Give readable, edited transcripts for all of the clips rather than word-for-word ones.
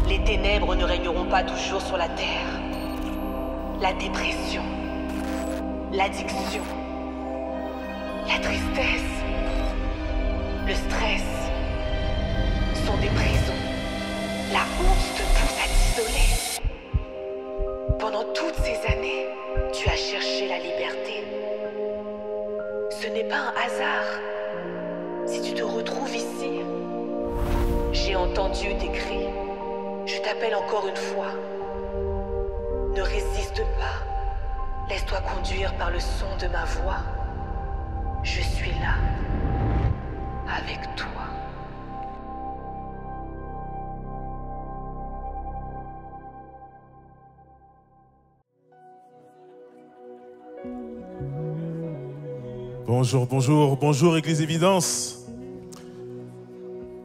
Les ténèbres ne régneront pas toujours sur la terre. La dépression, l'addiction, la tristesse, le stress sont des prisons. La honte te pousse à t'isoler. Pendant toutes ces années, tu as cherché la liberté. Ce n'est pas un hasard si tu te retrouves ici. J'ai entendu tes cris. Je t'appelle encore une fois. Ne résiste pas. Laisse-toi conduire par le son de ma voix. Je suis là, avec toi. Bonjour, bonjour, bonjour Église Évidence.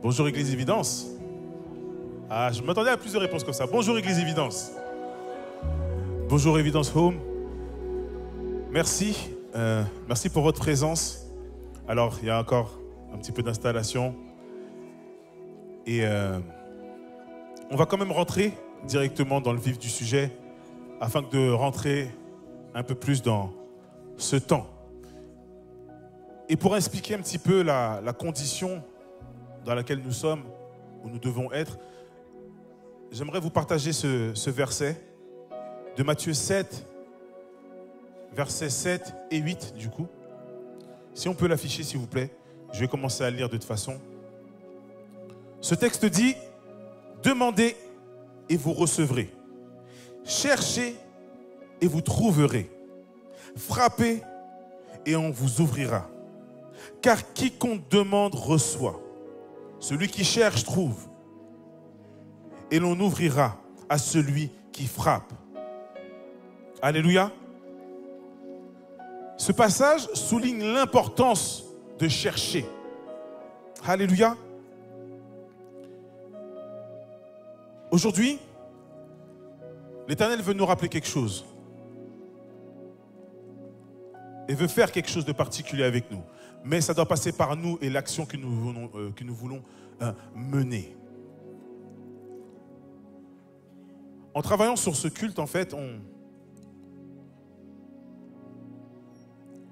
Bonjour Église Évidence. Ah, je m'attendais à plus de réponses comme ça. Bonjour Église Évidence. Bonjour Évidence Home. Merci. Merci pour votre présence. Alors, il y a encore un petit peu d'installation. Et on va quand même rentrer directement dans le vif du sujet afin de rentrer un peu plus dans ce temps. Et pour expliquer un petit peu la condition dans laquelle nous sommes, où nous devons être, j'aimerais vous partager ce verset de Matthieu 7, versets 7 et 8 du coup. Si on peut l'afficher s'il vous plaît, je vais commencer à lire de toute façon. Ce texte dit « Demandez et vous recevrez. Cherchez et vous trouverez. Frappez et on vous ouvrira. Car quiconque demande reçoit. Celui qui cherche trouve. Et l'on ouvrira à celui qui frappe. » Alléluia. Ce passage souligne l'importance de chercher. Alléluia. Aujourd'hui, l'Éternel veut nous rappeler quelque chose. Et veut faire quelque chose de particulier avec nous. Mais ça doit passer par nous et l'action que nous voulons mener. En travaillant sur ce culte, en fait,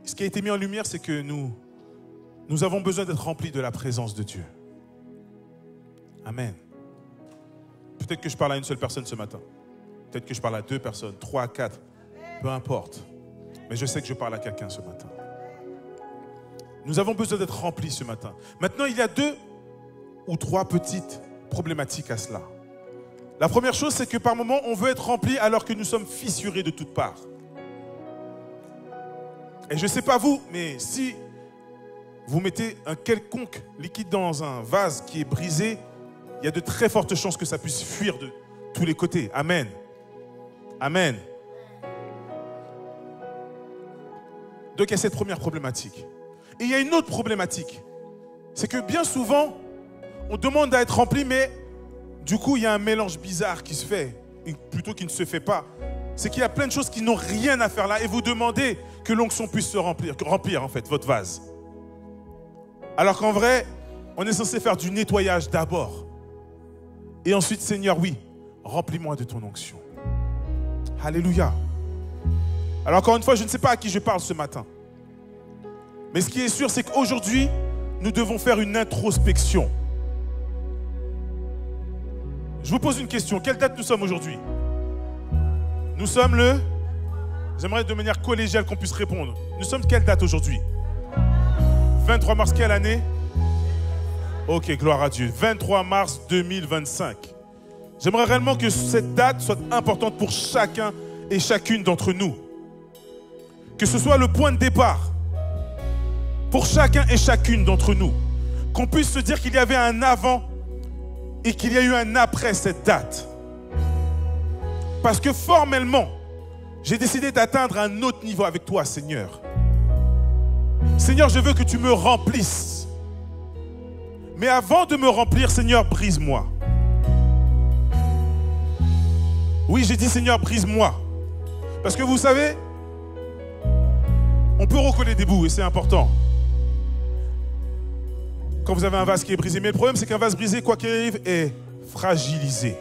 ce qui a été mis en lumière, c'est que nous avons besoin d'être remplis de la présence de Dieu. Amen. Peut-être que je parle à une seule personne ce matin. Peut-être que je parle à 2 personnes, 3, 4. Peu importe. Mais je sais que je parle à quelqu'un ce matin. Nous avons besoin d'être remplis ce matin. Maintenant, il y a 2 ou 3 petites problématiques à cela. La première chose, c'est que par moments, on veut être rempli alors que nous sommes fissurés de toutes parts. Et je ne sais pas vous, mais si vous mettez un quelconque liquide dans un vase qui est brisé, il y a de très fortes chances que ça puisse fuir de tous les côtés. Amen. Amen. Donc il y a cette première problématique. Et il y a une autre problématique. C'est que bien souvent, on demande à être rempli, mais du coup, il y a un mélange bizarre qui se fait, plutôt qui ne se fait pas. C'est qu'il y a plein de choses qui n'ont rien à faire là et vous demandez que l'onction puisse se remplir en fait votre vase. Alors qu'en vrai, on est censé faire du nettoyage d'abord. Et ensuite, Seigneur, oui, remplis-moi de ton onction. Alléluia. Alors encore une fois, je ne sais pas à qui je parle ce matin. Mais ce qui est sûr, c'est qu'aujourd'hui, nous devons faire une introspection. Je vous pose une question. Quelle date nous sommes aujourd'hui? Nous sommes le... J'aimerais de manière collégiale qu'on puisse répondre. Nous sommes quelle date aujourd'hui? 23 mars, quelle année? Ok, gloire à Dieu. 23 mars 2025. J'aimerais réellement que cette date soit importante pour chacun et chacune d'entre nous. Que ce soit le point de départ pour chacun et chacune d'entre nous. Qu'on puisse se dire qu'il y avait un avant et qu'il y a eu un après cette date. Parce que formellement, j'ai décidé d'atteindre un autre niveau avec toi, Seigneur. Seigneur, je veux que tu me remplisses. Mais avant de me remplir, Seigneur, brise-moi. Oui, j'ai dit, Seigneur, brise-moi. Parce que vous savez, on peut recoller des bouts et c'est important. Quand vous avez un vase qui est brisé. Mais le problème, c'est qu'un vase brisé, quoi qu'il arrive, est fragilisé.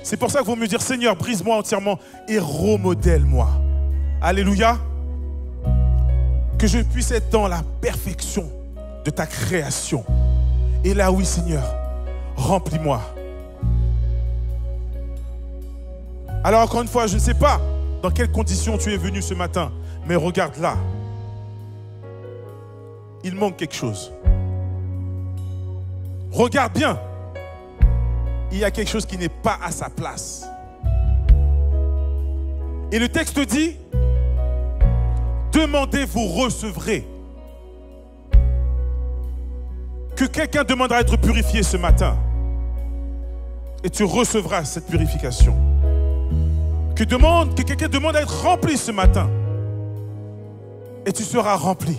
C'est pour ça qu'il vaut mieux dire, Seigneur, brise-moi entièrement et remodèle-moi. Alléluia. Que je puisse être dans la perfection de ta création. Et là, oui, Seigneur, remplis-moi. Alors, encore une fois, je ne sais pas dans quelles conditions tu es venu ce matin, mais regarde là. Il manque quelque chose. Regarde bien. Il y a quelque chose qui n'est pas à sa place. Et le texte dit, demandez, vous recevrez. Que quelqu'un demandera à être purifié ce matin. Et tu recevras cette purification. Que quelqu'un demande à être rempli ce matin. Et tu seras rempli.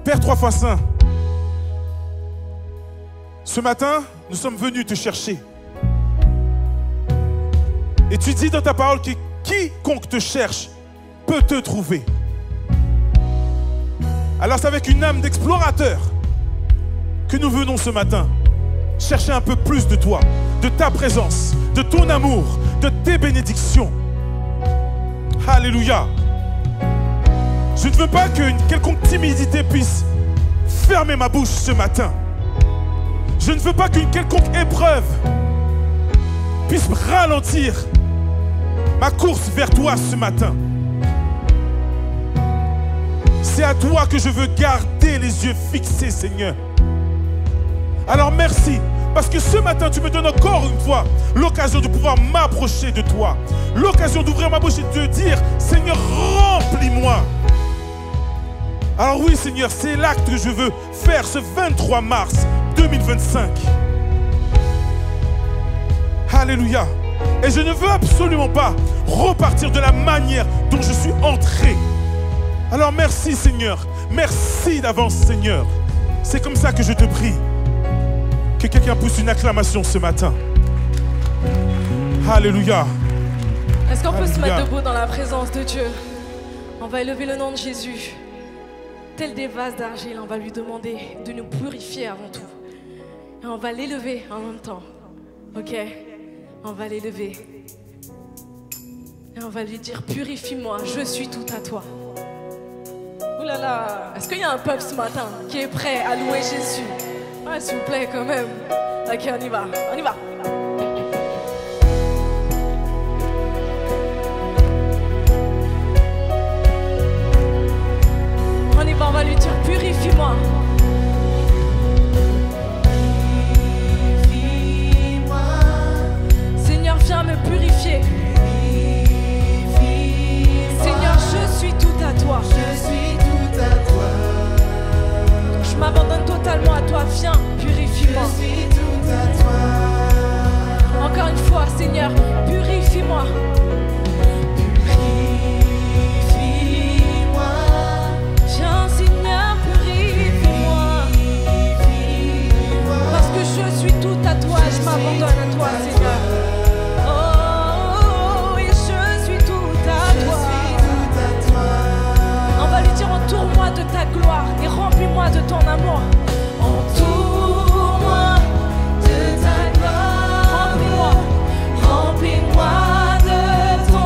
Père 3 fois Saint, ce matin, nous sommes venus te chercher. Et tu dis dans ta parole que quiconque te cherche peut te trouver. Alors c'est avec une âme d'explorateur que nous venons ce matin chercher un peu plus de toi, de ta présence, de ton amour, de tes bénédictions. Alléluia. Je ne veux pas qu'une quelconque timidité puisse fermer ma bouche ce matin. Je ne veux pas qu'une quelconque épreuve puisse ralentir ma course vers toi ce matin. C'est à toi que je veux garder les yeux fixés, Seigneur. Alors merci, parce que ce matin, tu me donnes encore une fois l'occasion de pouvoir m'approcher de toi. L'occasion d'ouvrir ma bouche et de te dire, Seigneur, remplis-moi. Alors oui, Seigneur, c'est l'acte que je veux faire ce 23 mars 2025. Alléluia. Et je ne veux absolument pas repartir de la manière dont je suis entré. Alors merci, Seigneur. Merci d'avance, Seigneur. C'est comme ça que je te prie. Que quelqu'un pousse une acclamation ce matin. Alléluia. Est-ce qu'on peut se mettre debout dans la présence de Dieu? On va élever le nom de Jésus. Tel des vases d'argile, on va lui demander de nous purifier avant tout. Et on va l'élever en même temps. Ok? On va l'élever. Et on va lui dire, purifie-moi, je suis tout à toi. Ouh là là, est-ce qu'il y a un peuple ce matin qui est prêt à louer Jésus? Ah, s'il vous plaît, quand même. Ok, on y va, on y va. On y va, on va lui dire, purifie-moi. Seigneur, viens me purifier. Seigneur, je suis tout à toi. Je suis tout à toi. Je m'abandonne totalement à toi. Viens, purifie-moi. Je suis tout à toi. Encore une fois, Seigneur, purifie-moi. Purifie-moi. Viens, Seigneur, purifie-moi. Parce que je suis tout à toi et je m'abandonne à toi, Seigneur. Oh, et je suis tout à toi. On va lui dire, entoure-moi de ta gloire et remplis-moi de ton amour. Entoure-moi de ta gloire. Remplis-moi. Remplis-moi de ton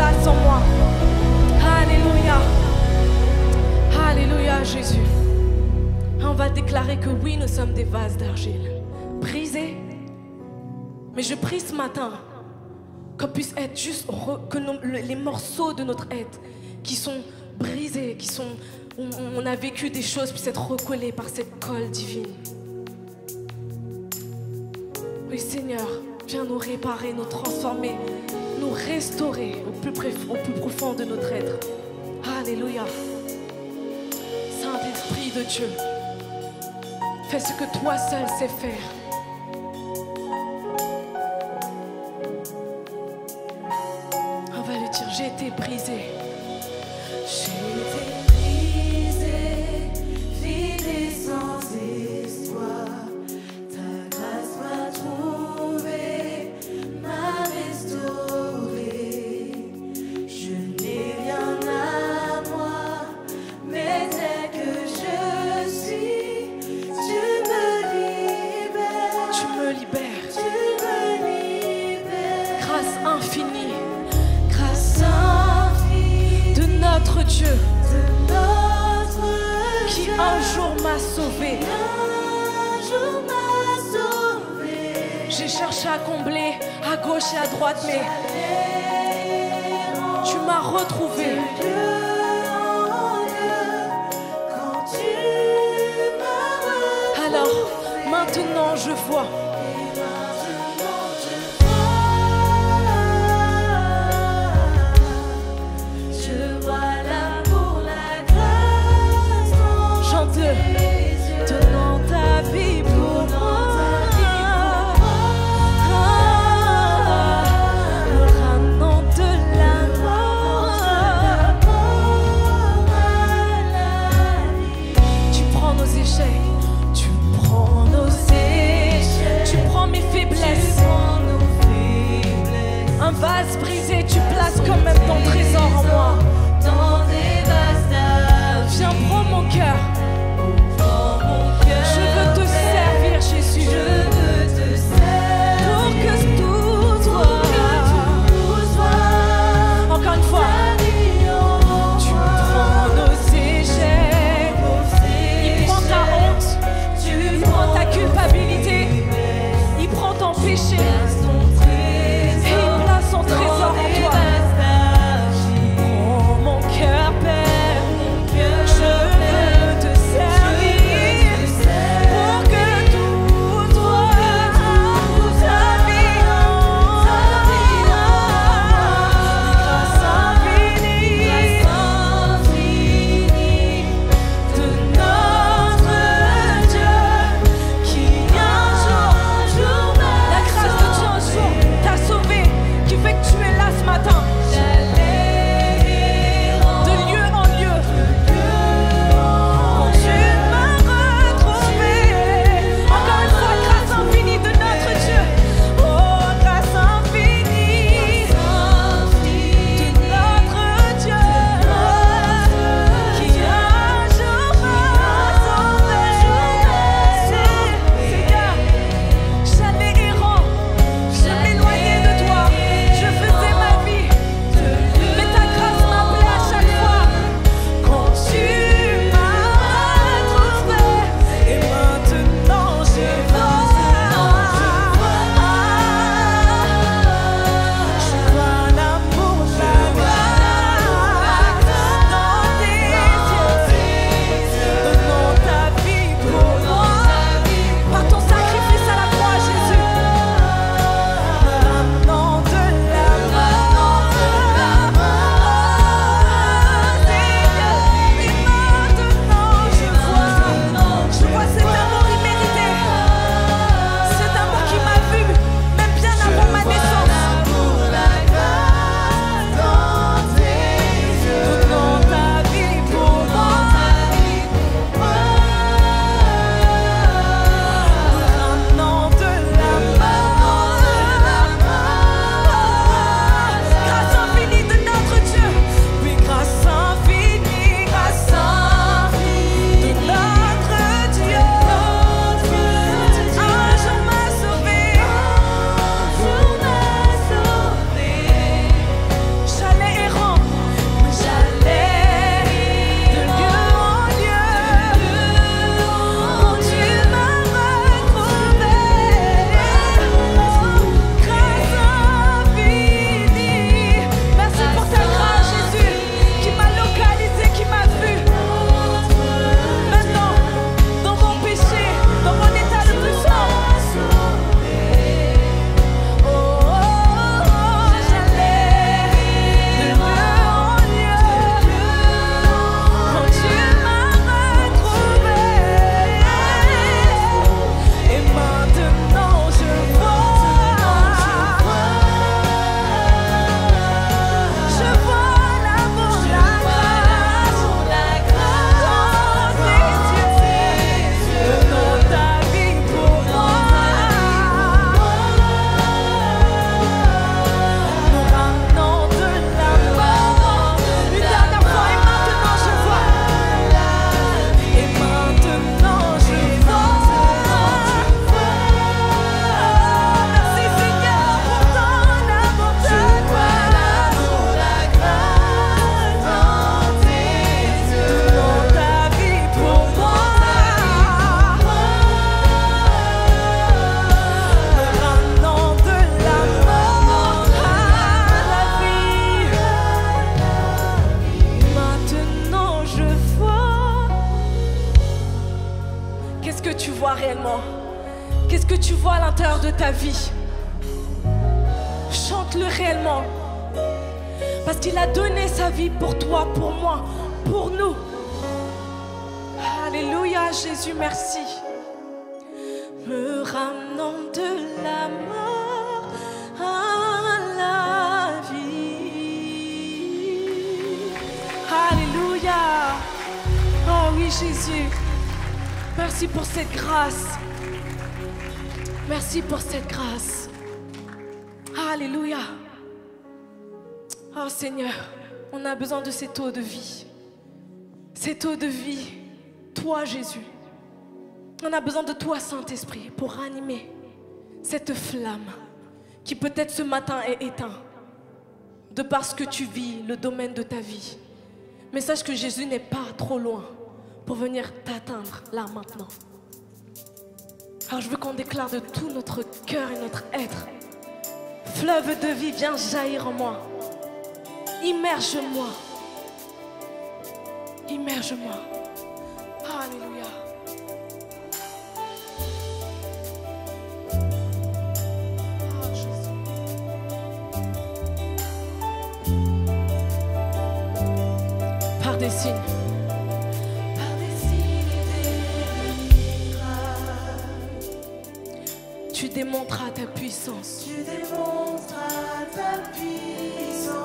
grâce en moi. Alléluia. Alléluia, Jésus. On va déclarer que oui, nous sommes des vases d'argile, brisés. Mais je prie ce matin qu'on puisse être juste, que les morceaux de notre être qui sont brisés, on a vécu des choses, puissent être recollés par cette colle divine. Oui, Seigneur, viens nous réparer, nous transformer, nous restaurer au plus profond de notre être. Alléluia. Saint-Esprit de Dieu, fais ce que toi seul sais faire. On va lui dire, j'ai été brisé. J'ai été brisé, vide et sans espoir. Ta grâce m'a trouvé, m'a restauré. Je n'ai rien à moi, mais tel que je suis, tu me libères. Tu me libères. Tu me libères. Grâce infinie. Grâce infinie de notre Dieu. De notre qui Dieu. Un jour m'a sauvé. Un jour m'a sauvé. J'ai cherché à combler à gauche et à droite, mais tu m'as retrouvé. Alors, maintenant je vois. Je vois l'amour, la grâce. Chante, donnant ta vie pour moi. Me ramenant de la mort à la vie. Tu prends nos échecs, tu prends nos échecs, tu prends mes faiblesses. Un vase brisé, tu places quand même ton trésor en moi. Dans des vases d'argile. Viens, prends mon cœur. Je veux te servir, Jésus. Je veux te servir. Pour que tout soit. Encore une fois. Tu prends nos échecs. Il prend ta honte. Tu prends ta culpabilité. Il prend ton péché. Et il place son trésor en toi. vois à l'intérieur de ta vie, chante-le réellement. Parce qu'il a donné sa vie pour toi, pour moi, pour nous. Alléluia, Jésus, merci. Me ramenant de la mort à la vie. Alléluia. Oh oui, Jésus. Merci pour cette grâce. Merci pour cette grâce. Alléluia. Oh Seigneur, on a besoin de cette eau de vie. Cette eau de vie, toi Jésus. On a besoin de toi Saint-Esprit pour ranimer cette flamme qui peut-être ce matin est éteinte de parce que tu vis le domaine de ta vie. Mais sache que Jésus n'est pas trop loin pour venir t'atteindre là maintenant. Alors je veux qu'on déclare de tout notre cœur et notre être. Fleuve de vie, viens jaillir en moi. Immerge-moi. Immerge-moi. Alléluia. Oh, Jésus. Par des signes. Par des signes et des miracles. Tu démontreras ta puissance. Tu démontreras ta puissance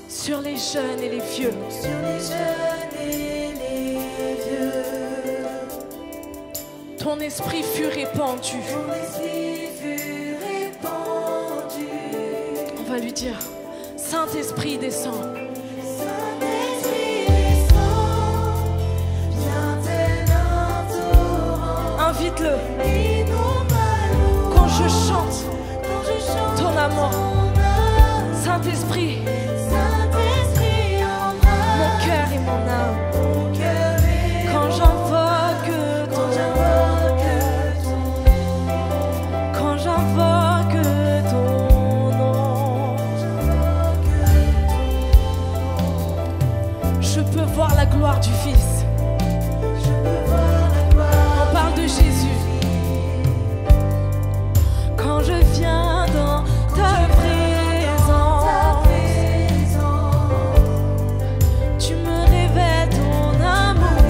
sur les jeunes et les vieux. sur les jeunes et les vieux. Ton esprit fut répandu. Ton esprit fut répandu. On va lui dire, Saint-Esprit descend. Saint-Esprit descend, viens tel un torrent. Invite-le. Innommables Quand je chante quand je chante ton amour, ton âme. Saint-Esprit, Saint-Esprit en moi, mon cœur et mon âme. mon cœur est Quand j'invoque quand ton j'invoque quand j'invoque ton nom, je peux voir la gloire du Fils. je peux voir la gloire. On parle de Jésus. Quand je viens dans ta présence, tu me révèles ton amour.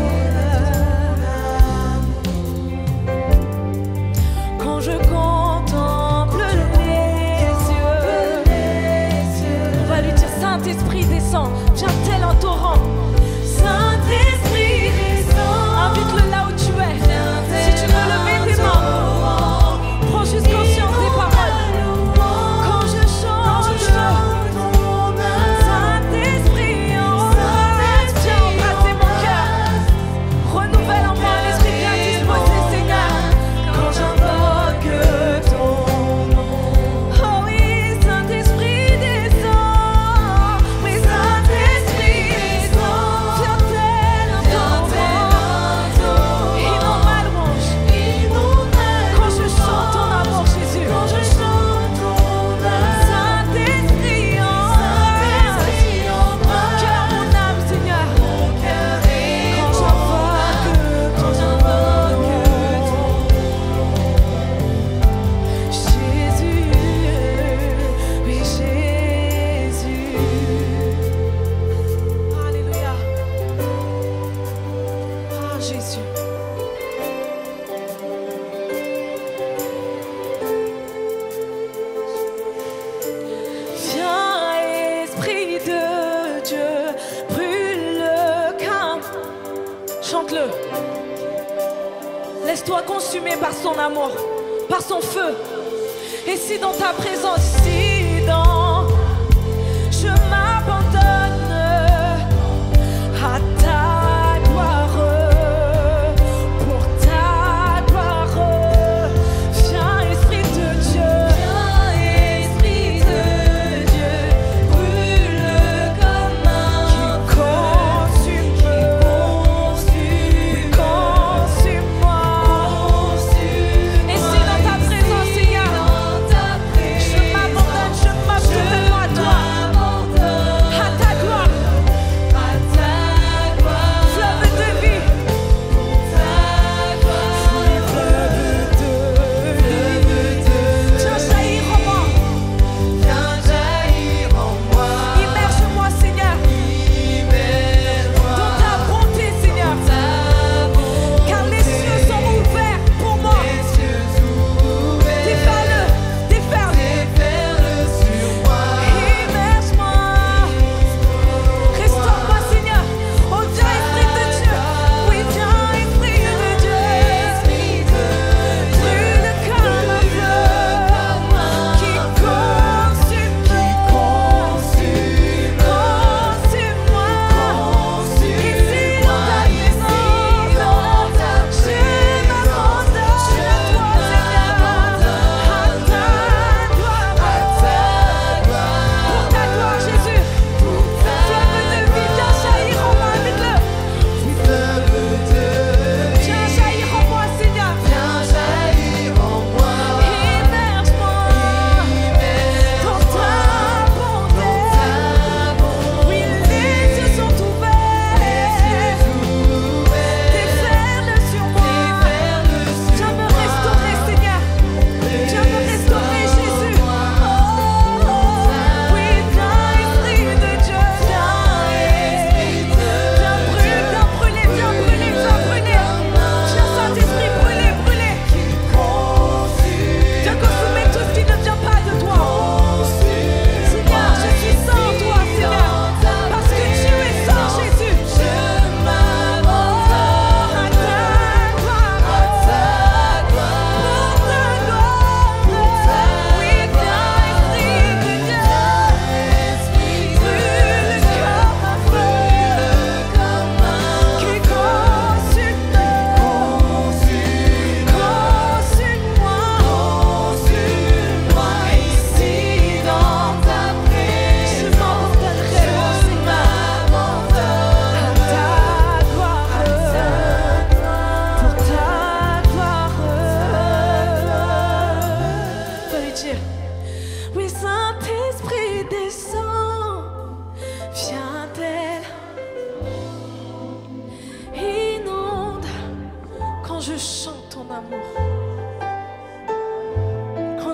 Quand je contemple les cieux, on va lui dire, Saint-Esprit descend, viens tel un torrent. Saint-Esprit descend, invite-le là où tu es. Si tu veux lever tes mains, prends juste conscience des paroles. Quand je chante, Saint-Esprit en moi, viens embrasser mon cœur. Renouvelle en moi l'esprit bien disposé, Seigneur. Quand j'invoque ton nom, oh oui, Saint-Esprit descend. Oui, Saint-Esprit descend, viens tel un torrent. Innommables louanges. Quand je chante ton amour, Jésus. Quand je chante ton âme, Saint-Esprit en Saint-Esprit en mon moi, cœur, mon âme, Seigneur. mon cœur est Quand j'invoque quand j'invoque Jésus, oui Jésus. Alléluia. Ah Jésus. Viens Esprit de Dieu, brûle le calme. Chante-le. Laisse-toi consumer par son amour, par son feu. Et si dans ta présence, si dans je m'abandonne à ta gloire, pour ta gloire, viens Esprit de Dieu, Esprit de Dieu, brûle comme un qui consume, consume-moi. Et si dans ta présence, Seigneur, je m'abandonne à toi, à ta gloire.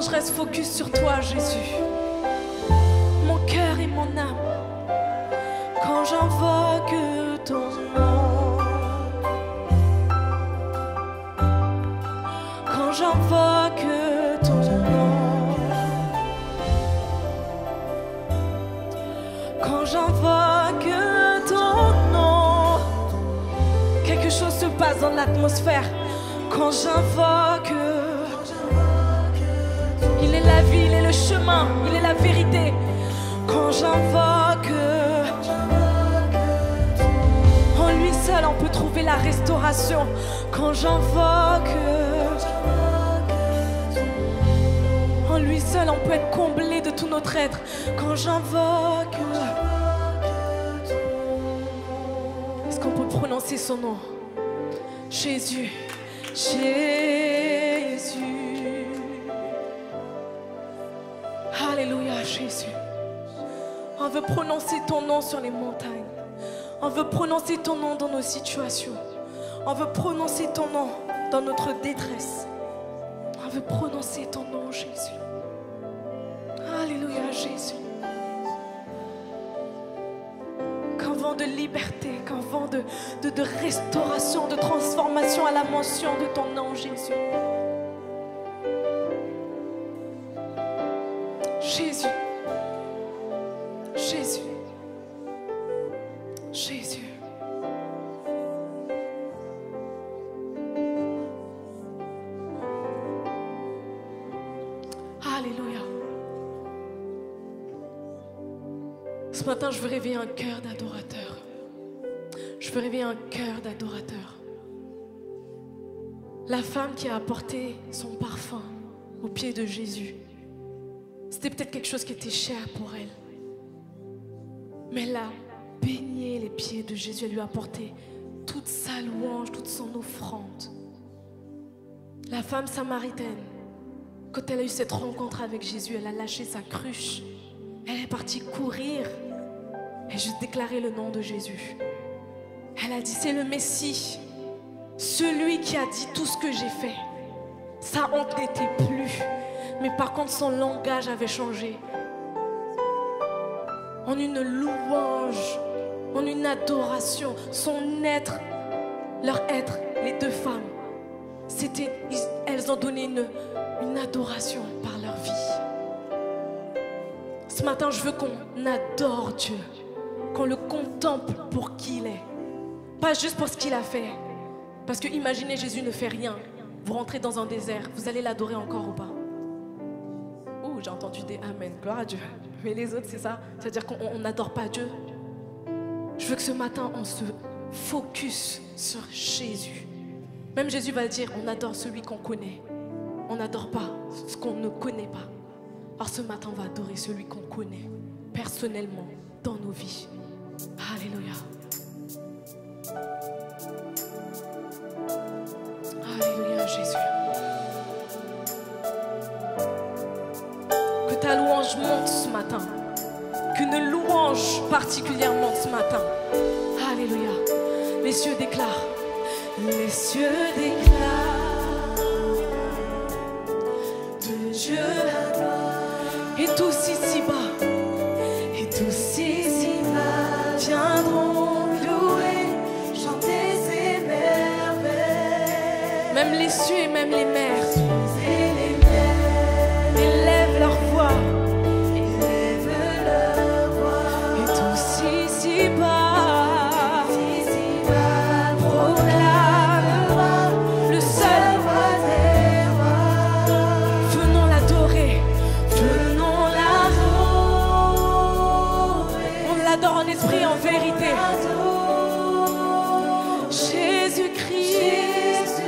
Quand je reste focus sur toi, Jésus, mon cœur et mon âme, quand j'invoque ton nom, quand j'invoque ton nom, quand j'invoque ton nom, quelque chose se passe dans l'atmosphère. Quand j'invoque, il est la vie, il est le chemin, il est la vérité. Quand j'invoque, en lui seul on peut trouver la restauration. Quand j'invoque, en lui seul on peut être comblé de tout notre être. Quand j'invoque, est-ce qu'on peut prononcer son nom? Jésus, Jésus. Alléluia, Jésus. On veut prononcer ton nom sur les montagnes. On veut prononcer ton nom dans nos situations. On veut prononcer ton nom dans notre détresse. On veut prononcer ton nom, Jésus. Alléluia, Jésus. Qu'un vent de liberté, qu'un vent de restauration, de transformation à la mention de ton nom, Jésus. Jésus. Jésus. Jésus. Alléluia. Ce matin, je veux réveiller un cœur d'adorateur. Je veux réveiller un cœur d'adorateur. La femme qui a apporté son parfum aux pieds de Jésus, c'était peut-être quelque chose qui était cher pour elle. Mais elle a baigné les pieds de Jésus. Elle lui a apporté toute sa louange, toute son offrande. La femme samaritaine, quand elle a eu cette rencontre avec Jésus, elle a lâché sa cruche. Elle est partie courir et juste déclarer le nom de Jésus. Elle a dit, c'est le Messie, celui qui a dit tout ce que j'ai fait. Sa honte n'était plus, mais par contre son langage avait changé. En une louange, en une adoration, son être, leur être, les deux femmes, elles ont donné une adoration par leur vie. Ce matin, je veux qu'on adore Dieu, qu'on le contemple pour qui il est, pas juste pour ce qu'il a fait. Parce que imaginez, Jésus ne fait rien, vous rentrez dans un désert, vous allez l'adorer encore ou pas? Ouh, j'ai entendu des amen, gloire à Dieu. Mais les autres, c'est ça, c'est-à-dire qu'on n'adore pas Dieu. Je veux que ce matin, on se focus sur Jésus. Même Jésus va dire, on adore celui qu'on connaît. On n'adore pas ce qu'on ne connaît pas. Alors ce matin, on va adorer celui qu'on connaît personnellement dans nos vies. Alléluia. Alléluia, Jésus. Que ta louange monte ce matin. Qu'une louange particulièrement ce matin. Alléluia. Les cieux déclarent. Les cieux déclarent de Dieu la gloire. Et tous ici-bas, et tous ici-bas viendront louer, chanter ses merveilles. Même les cieux et même les mers élèvent leur voix. Élèvent leur voix. Et tous ici-bas en esprit, en vérité. Jésus-Christ,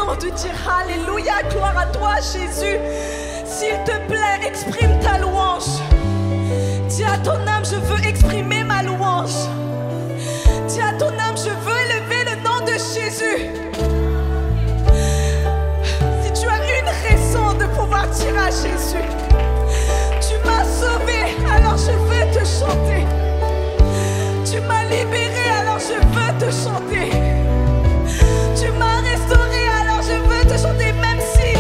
raison de dire Alléluia, gloire à toi Jésus. S'il te plaît, exprime ta louange. Dis à ton âme, je veux exprimer ma louange. Dis à ton âme, je veux élever le nom de Jésus. Si tu as une raison de pouvoir dire à Jésus, tu m'as sauvé, alors je veux te chanter. Tu m'as libéré, alors je veux te chanter. Tu m'as restauré, alors je veux te chanter. Même si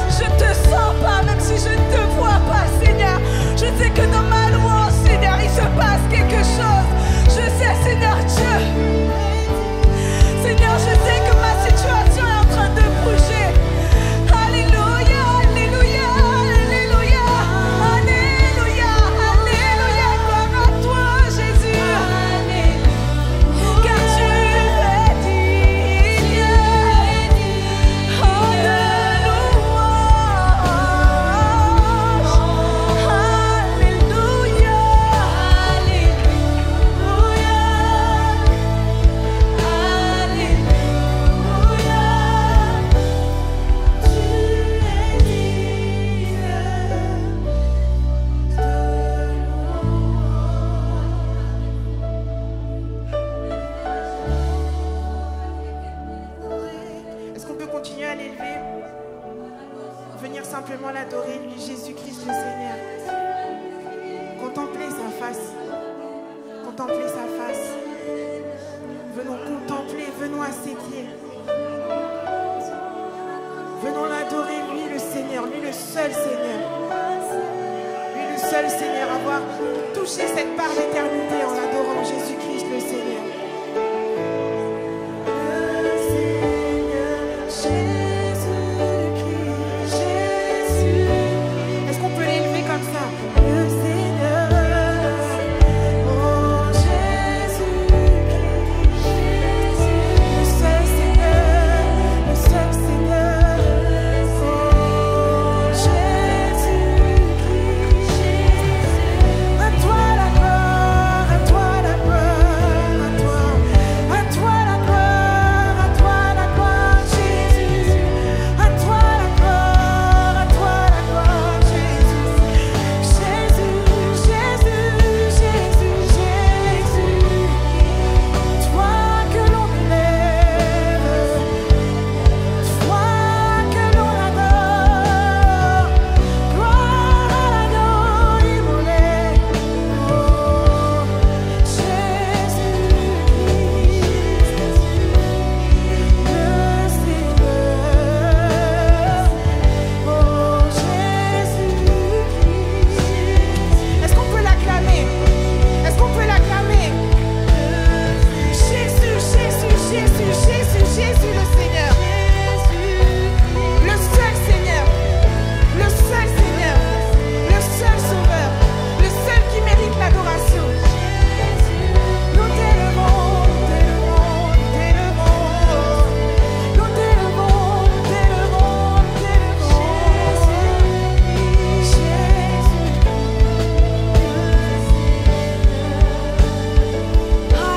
je te sens pas, même si je ne te vois pas, Seigneur, je sais que dans ma louange, Seigneur, il se passe quelque chose. Je sais, Seigneur Dieu. Seigneur, je sais que ma situation est en train de bouger. Alléluia, alléluia, alléluia, alléluia, alléluia, gloire à toi, Jésus. Car tu es digne, oh de louange. Alléluia, Est-ce qu'on peut continuer à l'élever? Venir simplement l'adorer, lui, Jésus-Christ le Seigneur. Contempler sa face. Contempler sa face. Venons contempler, venons à ses pieds. Venons l'adorer, lui le Seigneur, lui le seul Seigneur. Lui le seul Seigneur, avoir touché cette part d'éternité en adorant Jésus-Christ le Seigneur. Est-ce qu'on peut l'élever comme ça? Le Seigneur, oh Jésus-Christ, le seul Seigneur, le seul Seigneur, oh Jésus-Christ. À toi la gloire, à toi la gloire, à toi la gloire, à toi la gloire, Jésus. À toi la gloire, à toi la gloire, Jésus. Jésus, Jésus, Jésus, Jésus. Toi que l'on élève, toi que l'on adore. Gloire à l'agneau immolé. Oh, Jésus-Christ, le Seigneur. Oh, Jésus-Christ. Est-ce qu'on peut l'acclamer? Est-ce qu'on peut l'acclamer? Jésus, Jésus, Jésus, Jésus, Jésus le Seigneur. Le seul Seigneur. Le seul Seigneur. Le seul Sauveur. Le seul qui mérite l'adoration. Nous t'élevons, nous t'élevons, nous t'élevons. Nous t'élevons, nous t'élevons, nous t'élevons.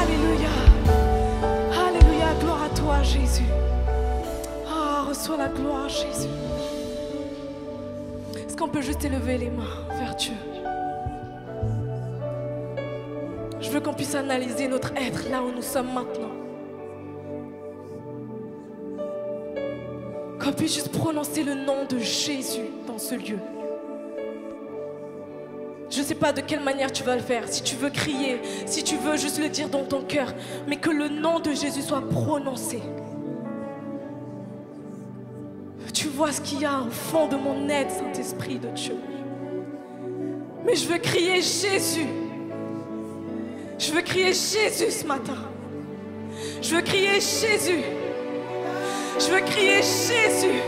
Alléluia, alléluia, gloire à toi Jésus. Ah, reçois la gloire Jésus. Est-ce qu'on peut juste élever les mains vers Dieu? Je veux qu'on puisse analyser notre être là où nous sommes maintenant. Qu'on puisse juste prononcer le nom de Jésus dans ce lieu. Je ne sais pas de quelle manière tu vas le faire. Si tu veux crier, si tu veux juste le dire dans ton cœur, mais que le nom de Jésus soit prononcé. Tu vois ce qu'il y a au fond de mon être, Saint-Esprit de Dieu. Mais je veux crier Jésus. Je veux crier Jésus ce matin. Je veux crier Jésus. Je veux crier Jésus.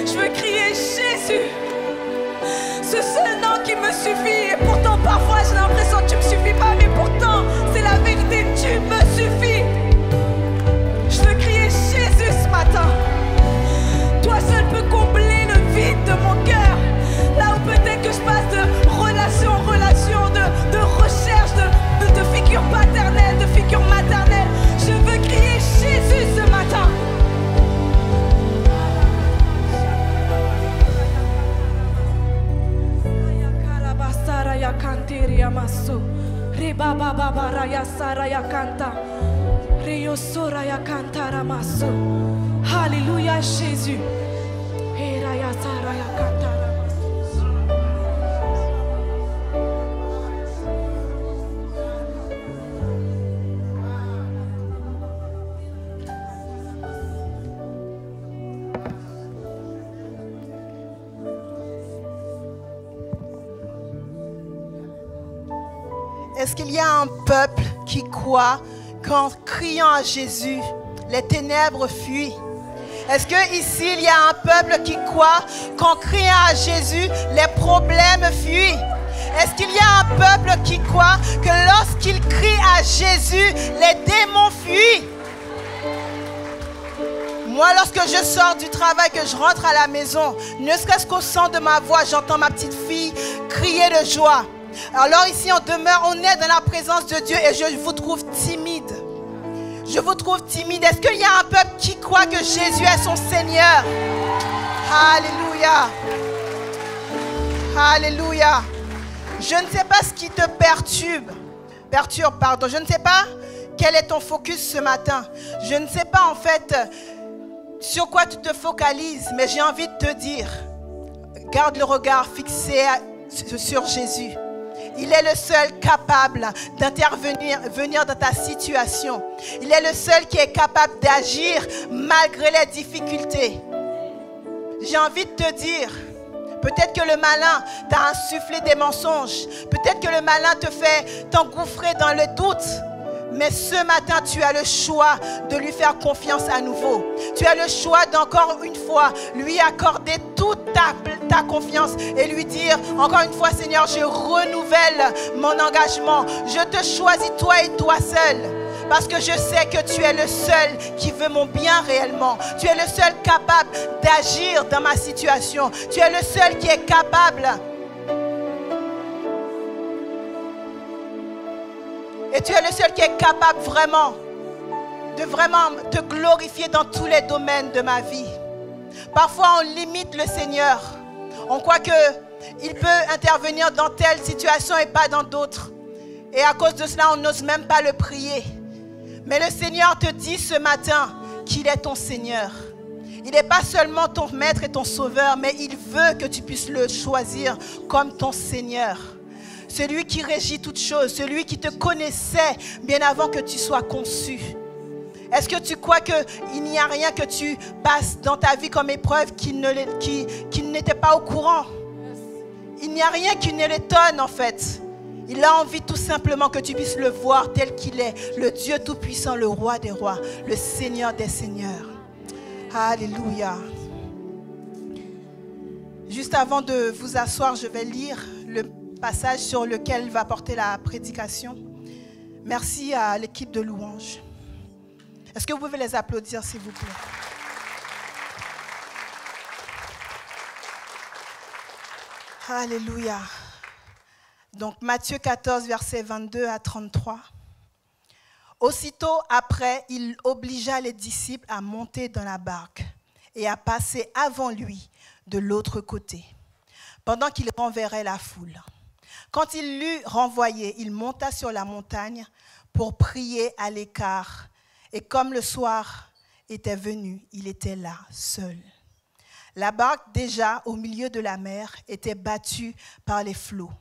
Je veux crier Jésus. Ce seul nom qui me suffit. Et pourtant parfois j'ai l'impression que tu ne me suffis pas. Mais pourtant c'est la vérité, tu me suffis. Je veux crier Jésus ce matin. Toi seul peux combler le vide de mon cœur. Là où peut-être que je passe de relation en relation, de recherche, de figure paternelle, de figure maternelle. Je veux crier Jésus ce matin. Soraya Kanta. Rio Soraya Kanta Ramaso. Alléluia Jésus. Eraya Saraya Kanta Ramaso. Est-ce qu'il y a un peuple qui croit qu'en criant à Jésus, les ténèbres fuient? Est-ce qu'ici, il y a un peuple qui croit qu'en criant à Jésus, les problèmes fuient? Est-ce qu'il y a un peuple qui croit que lorsqu'il crie à Jésus, les démons fuient? Moi, lorsque je sors du travail, que je rentre à la maison, ne serait-ce qu'au son de ma voix, j'entends ma petite fille crier de joie. Alors ici, on demeure, on est dans la présence de Dieu et je vous trouve timide. Je vous trouve timide. Est-ce qu'il y a un peuple qui croit que Jésus est son Seigneur? Alléluia. Alléluia. Je ne sais pas ce qui te perturbe, pardon. Je ne sais pas quel est ton focus ce matin. Je ne sais pas en fait sur quoi tu te focalises, mais j'ai envie de te dire, garde le regard fixé sur Jésus. Il est le seul capable venir dans ta situation. Il est le seul qui est capable d'agir malgré les difficultés. J'ai envie de te dire, peut-être que le malin t'a insufflé des mensonges. Peut-être que le malin te fait t'engouffrer dans le doute. Mais ce matin, tu as le choix de lui faire confiance à nouveau. Tu as le choix d'encore une fois lui accorder toute ta confiance et lui dire encore une fois, Seigneur, je renouvelle mon engagement. Je te choisis toi et toi seul. Parce que je sais que tu es le seul qui veut mon bien réellement. Tu es le seul capable d'agir dans ma situation. Tu es le seul qui est capable. Et tu es le seul qui est capable vraiment de te glorifier dans tous les domaines de ma vie. Parfois, on limite le Seigneur. On croit qu'il peut intervenir dans telle situation et pas dans d'autres. Et à cause de cela, on n'ose même pas le prier. Mais le Seigneur te dit ce matin qu'il est ton Seigneur. Il n'est pas seulement ton maître et ton sauveur, mais il veut que tu puisses le choisir comme ton Seigneur. Celui qui régit toutes choses, celui qui te connaissait bien avant que tu sois conçu. Est-ce que tu crois qu'il n'y a rien que tu passes dans ta vie comme épreuve qu'il n'était pas au courant? Il n'y a rien qui ne l'étonne en fait. Il a envie tout simplement que tu puisses le voir tel qu'il est, le Dieu Tout-Puissant, le Roi des Rois, le Seigneur des Seigneurs. Alléluia. Juste avant de vous asseoir, je vais lire le passage sur lequel va porter la prédication. Merci à l'équipe de louanges. Est-ce que vous pouvez les applaudir, s'il vous plaît? Alléluia. Donc Matthieu 14, versets 22 à 33. Aussitôt après, il obligea les disciples à monter dans la barque et à passer avant lui de l'autre côté, pendant qu'il renverrait la foule. Quand il l'eut renvoyé, il monta sur la montagne pour prier à l'écart. Et comme le soir était venu, il était là, seul. La barque, déjà au milieu de la mer, était battue par les flots,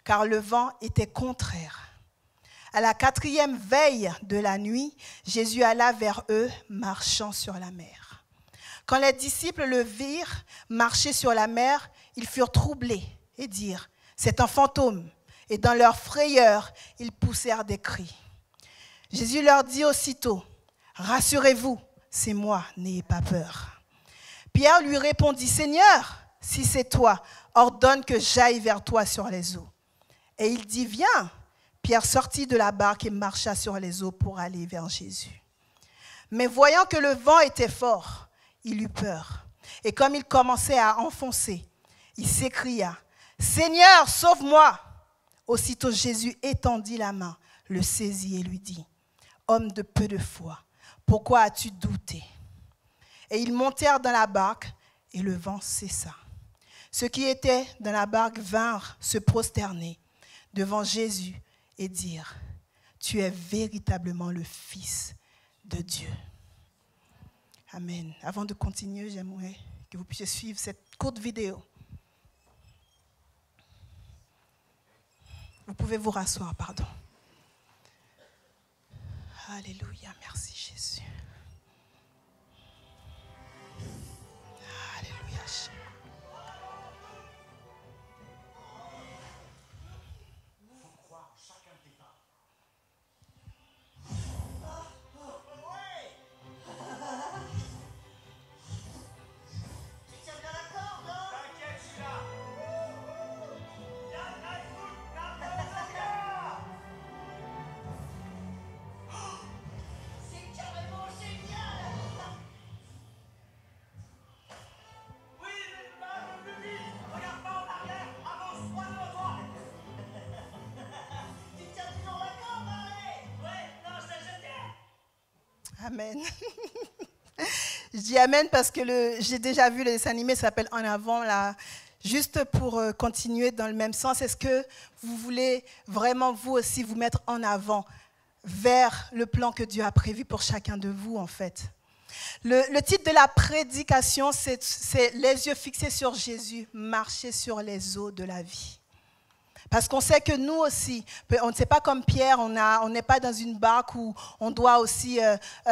car le vent était contraire. À la 4e veille de la nuit, Jésus alla vers eux, marchant sur la mer. Quand les disciples le virent marcher sur la mer, ils furent troublés et dirent, « C'est un fantôme !» Et dans leur frayeur, ils poussèrent des cris. Jésus leur dit aussitôt, « Rassurez-vous, c'est moi, n'ayez pas peur. » Pierre lui répondit, « Seigneur, si c'est toi, ordonne que j'aille vers toi sur les eaux. » Et il dit, « Viens !» Pierre sortit de la barque et marcha sur les eaux pour aller vers Jésus. Mais voyant que le vent était fort, il eut peur. Et comme il commençait à enfoncer, il s'écria, « Seigneur, sauve-moi !» Aussitôt Jésus étendit la main, le saisit et lui dit, « Homme de peu de foi, pourquoi as-tu douté ?» Et ils montèrent dans la barque et le vent cessa. Ceux qui étaient dans la barque vinrent se prosterner devant Jésus et dirent, « tu es véritablement le Fils de Dieu. Amen. Avant de continuer, j'aimerais que vous puissiez suivre cette courte vidéo. Vous pouvez vous rasseoir, pardon. Alléluia, merci Jésus. Alléluia. Amen. Je dis amen parce que j'ai déjà vu le dessin animé, ça s'appelle En avant, là. Juste pour continuer dans le même sens, est-ce que vous voulez vraiment vous aussi vous mettre en avant vers le plan que Dieu a prévu pour chacun de vous en fait? Le titre de la prédication, c'est les yeux fixés sur Jésus, marcher sur les eaux de la vie. Parce qu'on sait que nous aussi, on ne sait pas comme Pierre, on n'est pas dans une barque où on doit aussi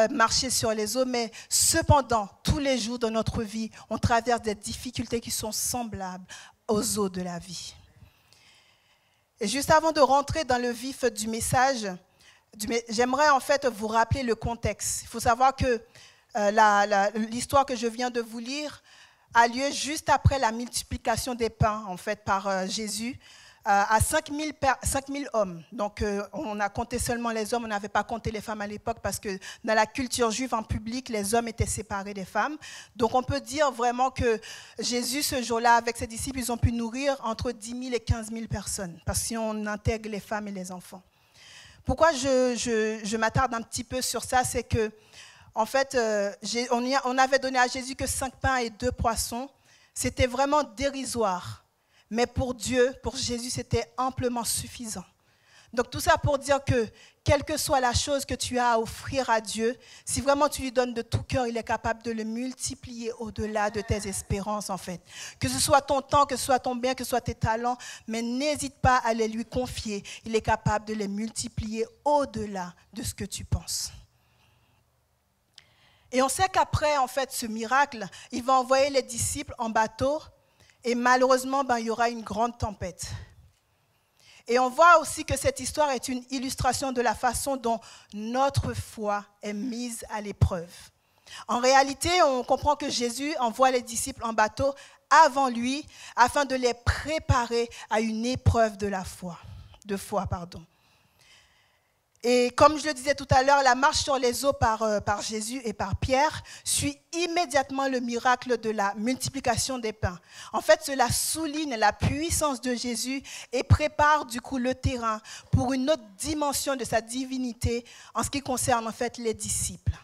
marcher sur les eaux, mais cependant, tous les jours de notre vie, on traverse des difficultés qui sont semblables aux eaux de la vie. Et juste avant de rentrer dans le vif du message, j'aimerais en fait vous rappeler le contexte. Il faut savoir que l'histoire que je viens de vous lire a lieu juste après la multiplication des pains en fait, par Jésus. À 5000 hommes. Donc, on a compté seulement les hommes, on n'avait pas compté les femmes à l'époque parce que dans la culture juive en public, les hommes étaient séparés des femmes. Donc, on peut dire vraiment que Jésus, ce jour-là, avec ses disciples, ils ont pu nourrir entre 10 000 et 15 000 personnes, parce que si on intègre les femmes et les enfants. Pourquoi je m'attarde un petit peu sur ça, c'est que, en fait, on avait donné à Jésus que 5 pains et 2 poissons. C'était vraiment dérisoire. Mais pour Dieu, pour Jésus, c'était amplement suffisant. Donc tout ça pour dire que, quelle que soit la chose que tu as à offrir à Dieu, si vraiment tu lui donnes de tout cœur, il est capable de le multiplier au-delà de tes espérances en fait. Que ce soit ton temps, que ce soit ton bien, que ce soit tes talents, mais n'hésite pas à les lui confier. Il est capable de les multiplier au-delà de ce que tu penses. Et on sait qu'après en fait ce miracle, il va envoyer les disciples en bateau. Et malheureusement, il y aura une grande tempête. Et on voit aussi que cette histoire est une illustration de la façon dont notre foi est mise à l'épreuve. En réalité, on comprend que Jésus envoie les disciples en bateau avant lui, afin de les préparer à une épreuve de foi. Et comme je le disais tout à l'heure, la marche sur les eaux par Jésus et par Pierre suit immédiatement le miracle de la multiplication des pains. En fait, cela souligne la puissance de Jésus et prépare du coup le terrain pour une autre dimension de sa divinité en ce qui concerne en fait les disciples.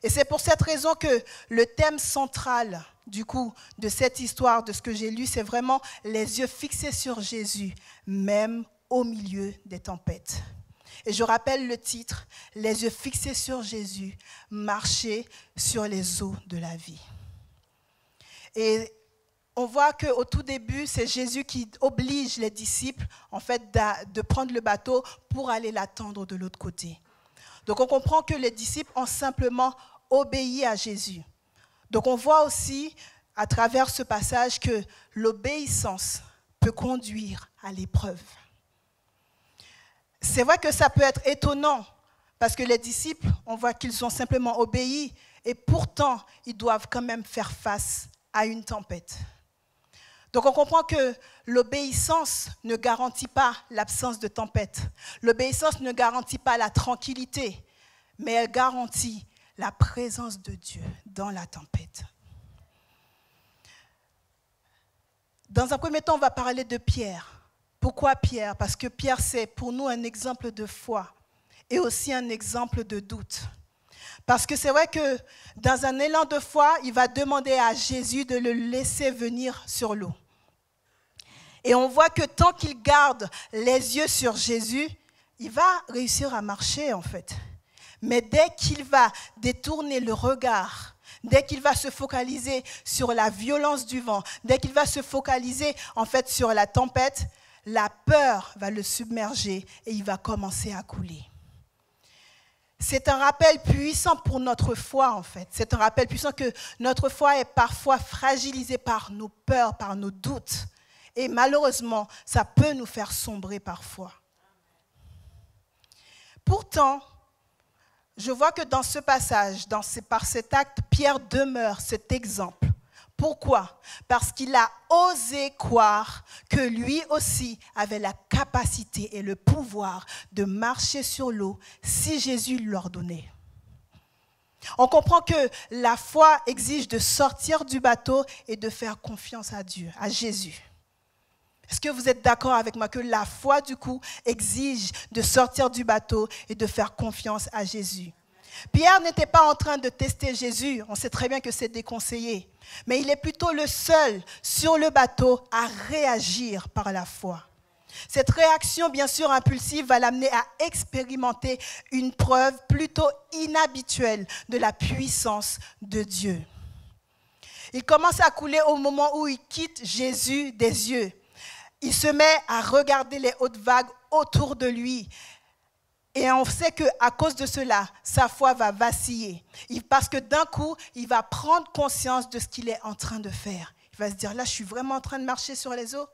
Et c'est pour cette raison que le thème central du coup de cette histoire, de ce que j'ai lu, c'est vraiment les yeux fixés sur Jésus, même au milieu des tempêtes. Et je rappelle le titre, les yeux fixés sur Jésus, marcher sur les eaux de la vie. Et on voit qu'au tout début, c'est Jésus qui oblige les disciples en fait, de prendre le bateau pour aller l'attendre de l'autre côté. Donc on comprend que les disciples ont simplement obéi à Jésus. Donc on voit aussi à travers ce passage que l'obéissance peut conduire à l'épreuve. C'est vrai que ça peut être étonnant parce que les disciples, on voit qu'ils ont simplement obéi et pourtant, ils doivent quand même faire face à une tempête. Donc on comprend que l'obéissance ne garantit pas l'absence de tempête. L'obéissance ne garantit pas la tranquillité, mais elle garantit la présence de Dieu dans la tempête. Dans un premier temps, on va parler de Pierre. Pourquoi Pierre? Parce que Pierre, c'est pour nous un exemple de foi et aussi un exemple de doute. Parce que c'est vrai que dans un élan de foi, il va demander à Jésus de le laisser venir sur l'eau. Et on voit que tant qu'il garde les yeux sur Jésus, il va réussir à marcher en fait. Mais dès qu'il va détourner le regard, dès qu'il va se focaliser sur la violence du vent, dès qu'il va se focaliser en fait sur la tempête, la peur va le submerger et il va commencer à couler. C'est un rappel puissant pour notre foi en fait. C'est un rappel puissant que notre foi est parfois fragilisée par nos peurs, par nos doutes. Et malheureusement, ça peut nous faire sombrer parfois. Pourtant, je vois que dans ce passage, par cet acte, Pierre demeure cet exemple. Pourquoi? Parce qu'il a osé croire que lui aussi avait la capacité et le pouvoir de marcher sur l'eau si Jésus l'ordonnait. On comprend que la foi exige de sortir du bateau et de faire confiance à Dieu, à Jésus. Est-ce que vous êtes d'accord avec moi que la foi, du coup, exige de sortir du bateau et de faire confiance à Jésus? Pierre n'était pas en train de tester Jésus, on sait très bien que c'est déconseillé, mais il est plutôt le seul sur le bateau à réagir par la foi. Cette réaction, bien sûr impulsive, va l'amener à expérimenter une preuve plutôt inhabituelle de la puissance de Dieu. Il commence à couler au moment où il quitte Jésus des yeux. Il se met à regarder les hautes vagues autour de lui. Et on sait qu'à cause de cela, sa foi va vaciller. Parce que d'un coup, il va prendre conscience de ce qu'il est en train de faire. Il va se dire, là, je suis vraiment en train de marcher sur les eaux.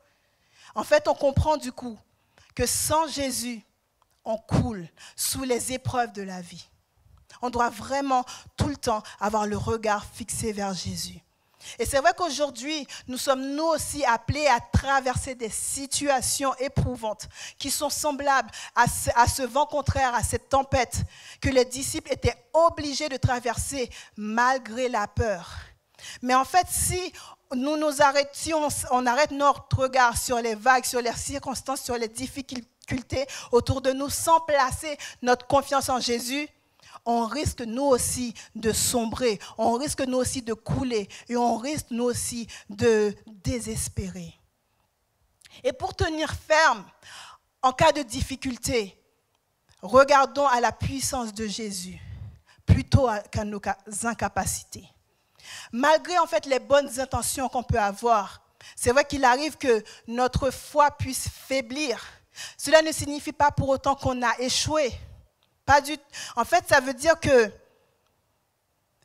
En fait, on comprend du coup que sans Jésus, on coule sous les épreuves de la vie. On doit vraiment tout le temps avoir le regard fixé vers Jésus. Et c'est vrai qu'aujourd'hui, nous sommes nous aussi appelés à traverser des situations éprouvantes qui sont semblables à ce vent contraire, à cette tempête que les disciples étaient obligés de traverser malgré la peur. Mais en fait, si on arrête notre regard sur les vagues, sur les circonstances, sur les difficultés autour de nous, sans placer notre confiance en Jésus, on risque nous aussi de sombrer, on risque nous aussi de couler et on risque nous aussi de désespérer. Et pour tenir ferme, en cas de difficulté, regardons à la puissance de Jésus plutôt qu'à nos incapacités. Malgré en fait les bonnes intentions qu'on peut avoir, c'est vrai qu'il arrive que notre foi puisse faiblir. Cela ne signifie pas pour autant qu'on a échoué. En fait, ça veut dire que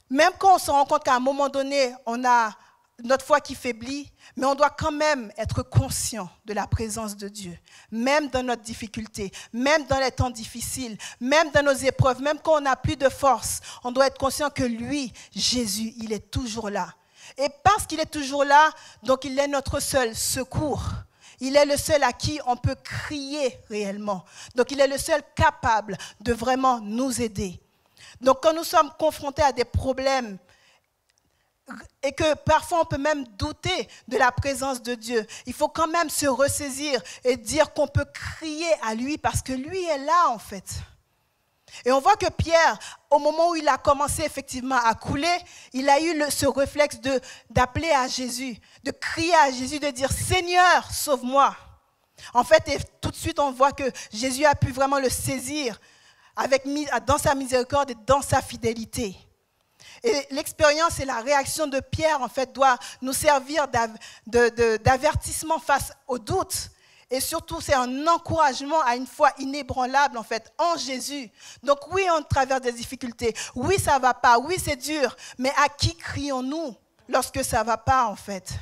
même quand on se rend compte qu'à un moment donné, on a notre foi qui faiblit, mais on doit quand même être conscient de la présence de Dieu, même dans notre difficulté, même dans les temps difficiles, même dans nos épreuves, même quand on n'a plus de force, on doit être conscient que lui, Jésus, il est toujours là. Et parce qu'il est toujours là, donc il est notre seul secours. Il est le seul à qui on peut crier réellement. Donc, il est le seul capable de vraiment nous aider. Donc, quand nous sommes confrontés à des problèmes et que parfois on peut même douter de la présence de Dieu, il faut quand même se ressaisir et dire qu'on peut crier à lui parce que lui est là en fait. Et on voit que Pierre, au moment où il a commencé effectivement à couler, il a eu ce réflexe d'appeler à Jésus, de crier à Jésus, de dire « Seigneur, sauve-moi ». En fait, et tout de suite, on voit que Jésus a pu vraiment le saisir dans sa miséricorde et dans sa fidélité. Et l'expérience et la réaction de Pierre, en fait, doit nous servir d'avertissement face au doute. Et surtout, c'est un encouragement à une foi inébranlable, en fait, en Jésus. Donc oui, on traverse des difficultés. Oui, ça ne va pas. Oui, c'est dur. Mais à qui crions-nous lorsque ça ne va pas, en fait?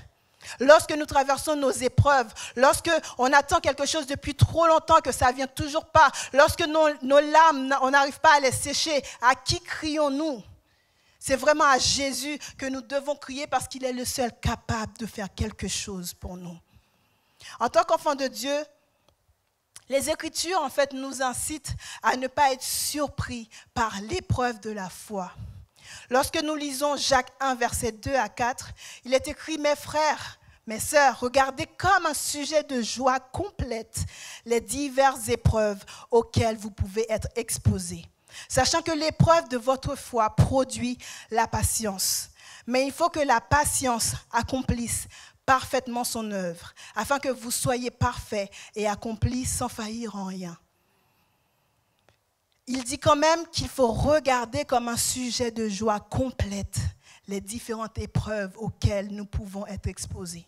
Lorsque nous traversons nos épreuves, lorsque on attend quelque chose depuis trop longtemps que ça ne vient toujours pas, lorsque nos larmes, on n'arrive pas à les sécher, à qui crions-nous? C'est vraiment à Jésus que nous devons crier parce qu'il est le seul capable de faire quelque chose pour nous. En tant qu'enfants de Dieu, les Écritures, en fait, nous incitent à ne pas être surpris par l'épreuve de la foi. Lorsque nous lisons Jacques 1, versets 2 à 4, il est écrit « Mes frères, mes sœurs, regardez comme un sujet de joie complète les diverses épreuves auxquelles vous pouvez être exposés, sachant que l'épreuve de votre foi produit la patience. Mais il faut que la patience accomplisse parfaitement son œuvre, afin que vous soyez parfaits et accomplis sans faillir en rien. » il dit quand même qu'il faut regarder comme un sujet de joie complète les différentes épreuves auxquelles nous pouvons être exposés.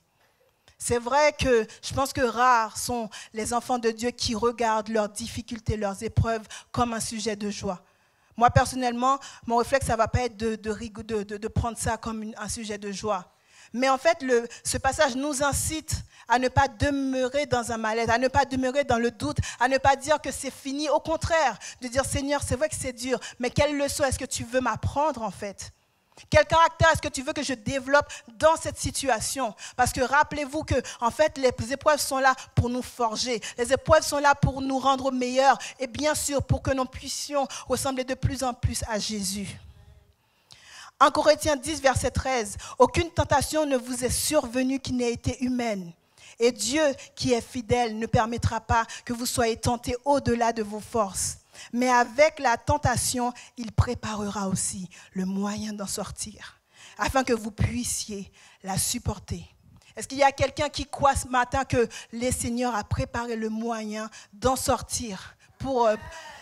C'est vrai que je pense que rares sont les enfants de Dieu qui regardent leurs difficultés, leurs épreuves comme un sujet de joie. Moi, personnellement, mon réflexe, ça ne va pas être de prendre ça comme un sujet de joie. Mais en fait, ce passage nous incite à ne pas demeurer dans un mal-être, à ne pas demeurer dans le doute, à ne pas dire que c'est fini. Au contraire, de dire, Seigneur, c'est vrai que c'est dur, mais quelle leçon est-ce que tu veux m'apprendre en fait ? Quel caractère est-ce que tu veux que je développe dans cette situation? Parce que rappelez-vous que, en fait, les épreuves sont là pour nous forger. Les épreuves sont là pour nous rendre meilleurs et bien sûr pour que nous puissions ressembler de plus en plus à Jésus. 1 Corinthiens 10, verset 13. « Aucune tentation ne vous est survenue qui n'ait été humaine. Et Dieu, qui est fidèle, ne permettra pas que vous soyez tentés au-delà de vos forces. Mais avec la tentation, il préparera aussi le moyen d'en sortir, afin que vous puissiez la supporter. » Est-ce qu'il y a quelqu'un qui croit ce matin que le Seigneur a préparé le moyen d'en sortir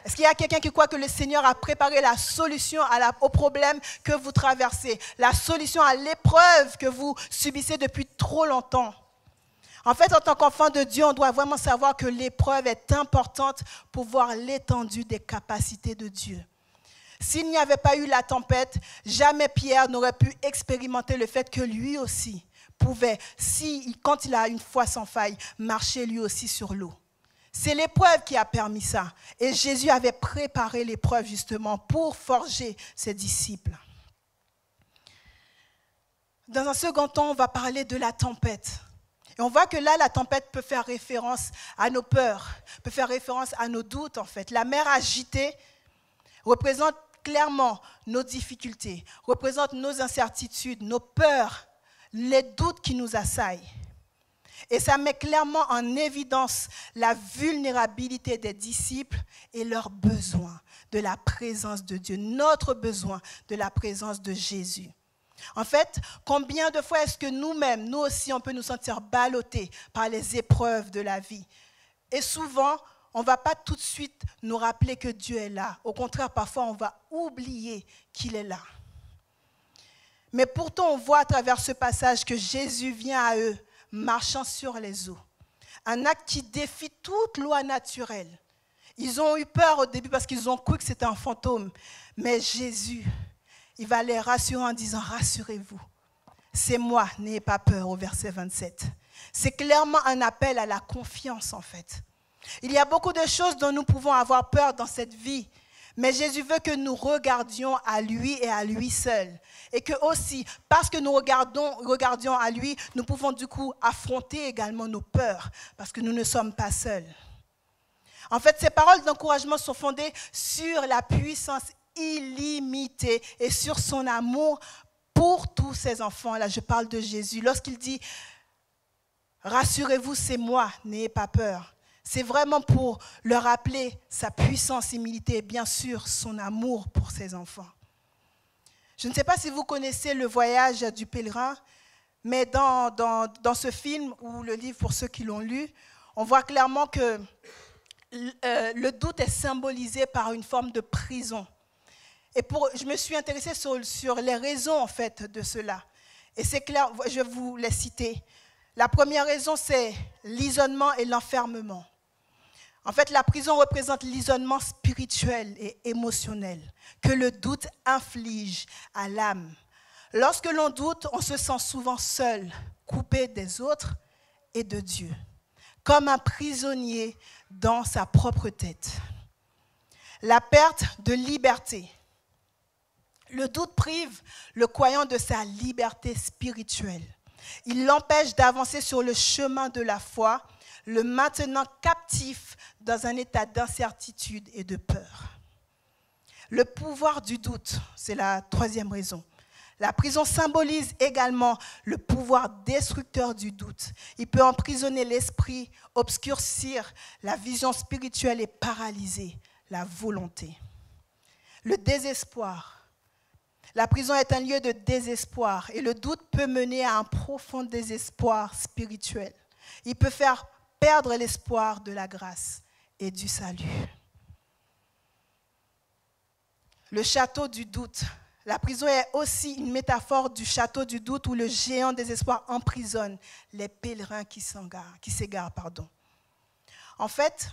Est-ce qu'il y a quelqu'un qui croit que le Seigneur a préparé la solution au problème que vous traversez, la solution à l'épreuve que vous subissez depuis trop longtemps? En fait, en tant qu'enfant de Dieu, on doit vraiment savoir que l'épreuve est importante pour voir l'étendue des capacités de Dieu. S'il n'y avait pas eu la tempête, jamais Pierre n'aurait pu expérimenter le fait que lui aussi pouvait, quand il a une foi sans faille, marcher lui aussi sur l'eau. C'est l'épreuve qui a permis ça. Et Jésus avait préparé l'épreuve justement pour forger ses disciples. Dans un second temps, on va parler de la tempête. Et on voit que là, la tempête peut faire référence à nos peurs, peut faire référence à nos doutes en fait. La mer agitée représente clairement nos difficultés, représente nos incertitudes, nos peurs, les doutes qui nous assaillent. Et ça met clairement en évidence la vulnérabilité des disciples et leur besoin de la présence de Dieu, notre besoin de la présence de Jésus. En fait, combien de fois est-ce que nous-mêmes, nous aussi, on peut nous sentir ballottés par les épreuves de la vie? Et souvent, on ne va pas tout de suite nous rappeler que Dieu est là. Au contraire, parfois, on va oublier qu'il est là. Mais pourtant, on voit à travers ce passage que Jésus vient à eux, marchant sur les eaux. Un acte qui défie toute loi naturelle. Ils ont eu peur au début parce qu'ils ont cru que c'était un fantôme. Mais Jésus, il va les rassurer en disant « Rassurez-vous, c'est moi, n'ayez pas peur » au verset 27. C'est clairement un appel à la confiance en fait. Il y a beaucoup de choses dont nous pouvons avoir peur dans cette vie. Mais Jésus veut que nous regardions à lui et à lui seul. Et que aussi, parce que nous regardions à lui, nous pouvons du coup affronter également nos peurs. Parce que nous ne sommes pas seuls. En fait, ces paroles d'encouragement sont fondées sur la puissance illimitée et sur son amour pour tous ses enfants. Là, je parle de Jésus. Lorsqu'il dit « Rassurez-vous, c'est moi, n'ayez pas peur ». C'est vraiment pour leur rappeler sa puissance illimitée et bien sûr son amour pour ses enfants. Je ne sais pas si vous connaissez le voyage du pèlerin, mais dans ce film ou le livre pour ceux qui l'ont lu, on voit clairement que le doute est symbolisé par une forme de prison. Et je me suis intéressée sur les raisons en fait de cela. Et c'est clair, je vais vous les citer. La première raison, c'est l'isolement et l'enfermement. En fait, la prison représente l'isolement spirituel et émotionnel que le doute inflige à l'âme. Lorsque l'on doute, on se sent souvent seul, coupé des autres et de Dieu, comme un prisonnier dans sa propre tête. La perte de liberté. Le doute prive le croyant de sa liberté spirituelle. Il l'empêche d'avancer sur le chemin de la foi, le maintenant captif dans un état d'incertitude et de peur. Le pouvoir du doute, c'est la troisième raison. La prison symbolise également le pouvoir destructeur du doute. Il peut emprisonner l'esprit, obscurcir la vision spirituelle et paralyser la volonté. Le désespoir. La prison est un lieu de désespoir et le doute peut mener à un profond désespoir spirituel. Il peut faire perdre l'espoir de la grâce et du salut. le château du doute. La prison est aussi une métaphore du château du doute où le géant désespoir emprisonne les pèlerins qui s'égarent. En fait,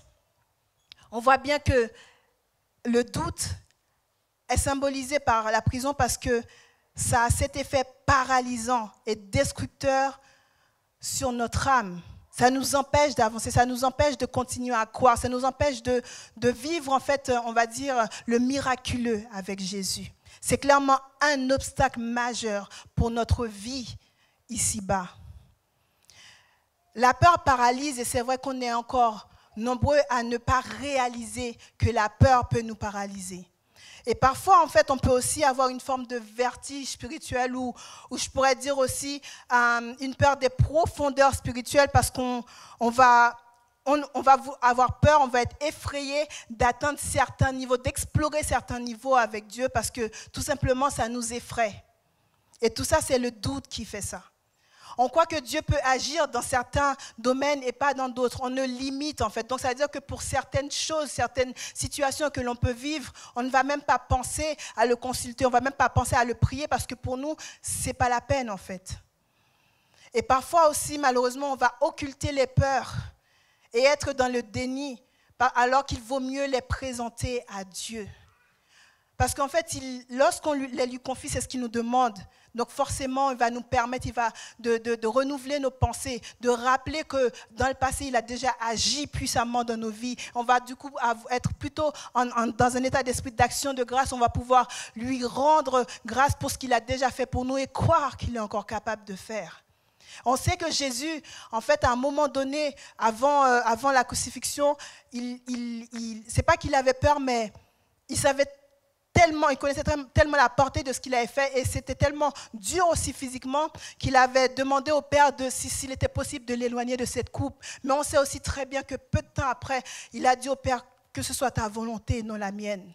on voit bien que le doute est symbolisé par la prison parce que ça a cet effet paralysant et destructeur sur notre âme. Ça nous empêche d'avancer, ça nous empêche de continuer à croire, ça nous empêche de vivre, en fait, on va dire, le miraculeux avec Jésus. C'est clairement un obstacle majeur pour notre vie ici-bas. La peur paralyse et c'est vrai qu'on est encore nombreux à ne pas réaliser que la peur peut nous paralyser. Et parfois, en fait, on peut aussi avoir une forme de vertige spirituel ou je pourrais dire aussi une peur des profondeurs spirituelles parce qu'on va avoir peur, on va être effrayé d'atteindre certains niveaux, d'explorer certains niveaux avec Dieu parce que tout simplement, ça nous effraie. Et tout ça, c'est le doute qui fait ça. On croit que Dieu peut agir dans certains domaines et pas dans d'autres. On le limite en fait. Donc ça veut dire que pour certaines choses, certaines situations que l'on peut vivre, on ne va même pas penser à le consulter, on ne va même pas penser à le prier parce que pour nous, ce n'est pas la peine en fait. Et parfois aussi, malheureusement, on va occulter les peurs et être dans le déni alors qu'il vaut mieux les présenter à Dieu. Parce qu'en fait, lorsqu'on les lui confie, c'est ce qu'il nous demande. Donc forcément, il va nous permettre de renouveler nos pensées, de rappeler que dans le passé, il a déjà agi puissamment dans nos vies. On va du coup être plutôt dans un état d'esprit d'action, de grâce. On va pouvoir lui rendre grâce pour ce qu'il a déjà fait pour nous et croire qu'il est encore capable de faire. On sait que Jésus, en fait, à un moment donné, avant la crucifixion, c'est pas qu'il avait peur, mais il connaissait tellement la portée de ce qu'il avait fait et c'était tellement dur aussi physiquement qu'il avait demandé au Père s'il était possible de l'éloigner de cette coupe. Mais on sait aussi très bien que peu de temps après, il a dit au Père que ce soit ta volonté et non la mienne.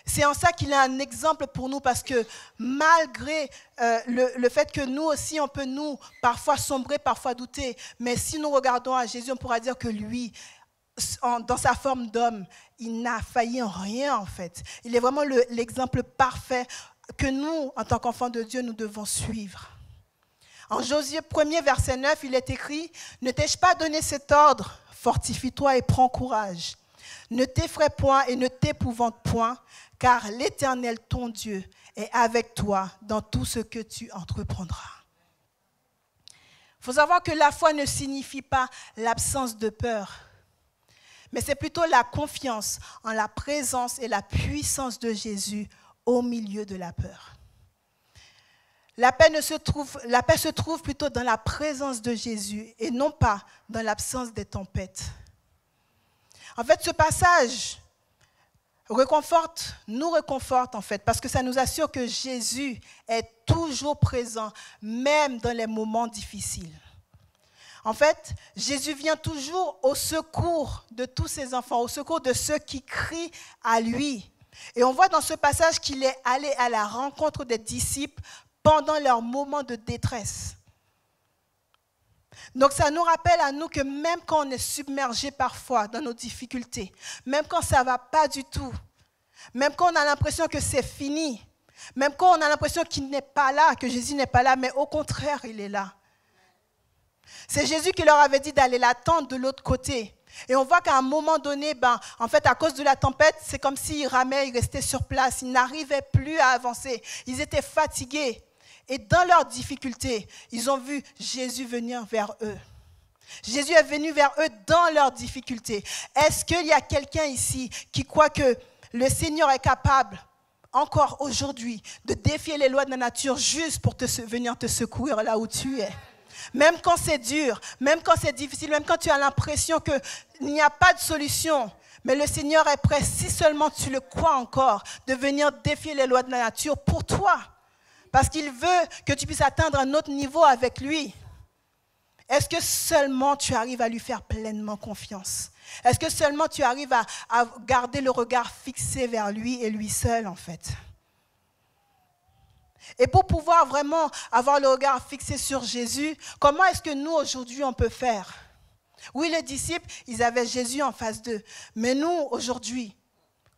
C'est en ça qu'il est un exemple pour nous parce que malgré le fait que nous aussi, on peut nous parfois sombrer, parfois douter, mais si nous regardons à Jésus, on pourra dire que lui, dans sa forme d'homme, il n'a failli en rien en fait. Il est vraiment l'exemple parfait que nous, en tant qu'enfants de Dieu, nous devons suivre. En Josué 1er, verset 9, il est écrit « Ne t'ai-je pas donné cet ordre? Fortifie-toi et prends courage. Ne t'effraie point et ne t'épouvante point, car l'Éternel, ton Dieu, est avec toi dans tout ce que tu entreprendras. » Il faut savoir que la foi ne signifie pas l'absence de peur. Mais c'est plutôt la confiance en la présence et la puissance de Jésus au milieu de la peur. La paix se trouve plutôt dans la présence de Jésus et non pas dans l'absence des tempêtes. En fait, ce passage nous réconforte en fait, parce que ça nous assure que Jésus est toujours présent, même dans les moments difficiles. En fait, Jésus vient toujours au secours de tous ses enfants, au secours de ceux qui crient à lui. Et on voit dans ce passage qu'il est allé à la rencontre des disciples pendant leur moment de détresse. Donc ça nous rappelle à nous que même quand on est submergé parfois dans nos difficultés, même quand ça ne va pas du tout, même quand on a l'impression que c'est fini, même quand on a l'impression qu'il n'est pas là, que Jésus n'est pas là, mais au contraire, il est là. C'est Jésus qui leur avait dit d'aller l'attendre de l'autre côté. Et on voit qu'à un moment donné, en fait, à cause de la tempête, c'est comme s'ils ramaient, ils restaient sur place. Ils n'arrivaient plus à avancer. Ils étaient fatigués. Et dans leurs difficultés, ils ont vu Jésus venir vers eux. Jésus est venu vers eux dans leurs difficultés. Est-ce qu'il y a quelqu'un ici qui croit que le Seigneur est capable, encore aujourd'hui, de défier les lois de la nature juste pour venir te secourir là où tu es? Même quand c'est dur, même quand c'est difficile, même quand tu as l'impression qu'il n'y a pas de solution, mais le Seigneur est prêt, si seulement tu le crois encore, de venir défier les lois de la nature pour toi. Parce qu'il veut que tu puisses atteindre un autre niveau avec lui. Est-ce que seulement tu arrives à lui faire pleinement confiance? Est-ce que seulement tu arrives à garder le regard fixé vers lui et lui seul en fait? Et pour pouvoir vraiment avoir le regard fixé sur Jésus, comment est-ce que nous aujourd'hui on peut faire? Oui, les disciples, ils avaient Jésus en face d'eux. Mais nous aujourd'hui,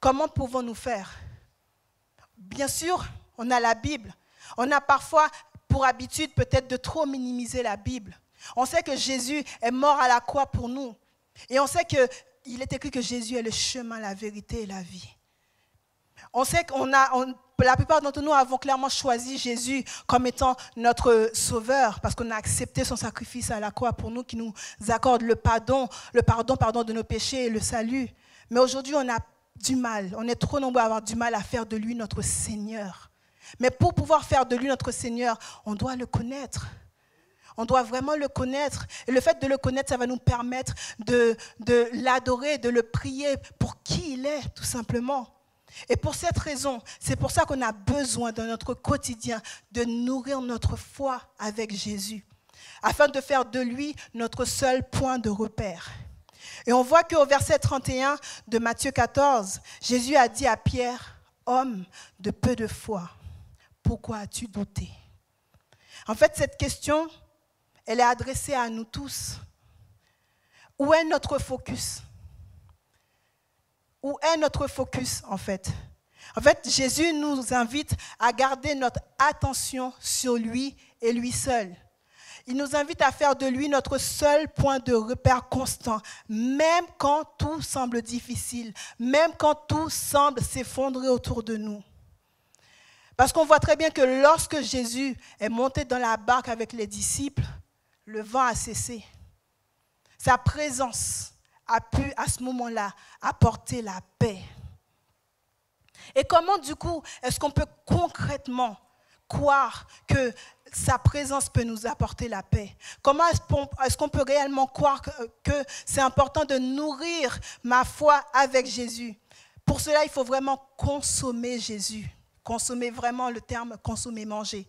comment pouvons-nous faire? bien sûr, on a la Bible. On a parfois pour habitude peut-être de trop minimiser la Bible. On sait que Jésus est mort à la croix pour nous. Et on sait qu'il est écrit que Jésus est le chemin, la vérité et la vie. On sait la plupart d'entre nous avons clairement choisi Jésus comme étant notre sauveur parce qu'on a accepté son sacrifice à la croix pour nous qui nous accorde le pardon de nos péchés et le salut. Mais aujourd'hui, on a du mal, on est trop nombreux à avoir du mal à faire de lui notre Seigneur. Mais pour pouvoir faire de lui notre Seigneur, on doit le connaître. On doit vraiment le connaître. Et le fait de le connaître, ça va nous permettre de l'adorer, de le prier pour qui il est, tout simplement. Et pour cette raison, c'est pour ça qu'on a besoin dans notre quotidien de nourrir notre foi avec Jésus, afin de faire de lui notre seul point de repère. Et on voit qu'au verset 31 de Matthieu 14, Jésus a dit à Pierre, « Homme de peu de foi, pourquoi as-tu douté ?» En fait, cette question, elle est adressée à nous tous. Où est notre focus ? Où est notre focus, en fait ? En fait, Jésus nous invite à garder notre attention sur lui et lui seul. Il nous invite à faire de lui notre seul point de repère constant, même quand tout semble difficile, même quand tout semble s'effondrer autour de nous. Parce qu'on voit très bien que lorsque Jésus est monté dans la barque avec les disciples, le vent a cessé. Sa présence a pu, à ce moment-là, apporter la paix. Et comment, du coup, est-ce qu'on peut concrètement croire que sa présence peut nous apporter la paix? Comment est-ce qu'on peut réellement croire que c'est important de nourrir ma foi avec Jésus? Pour cela, il faut vraiment consommer Jésus. Consommer, vraiment le terme consommer, manger.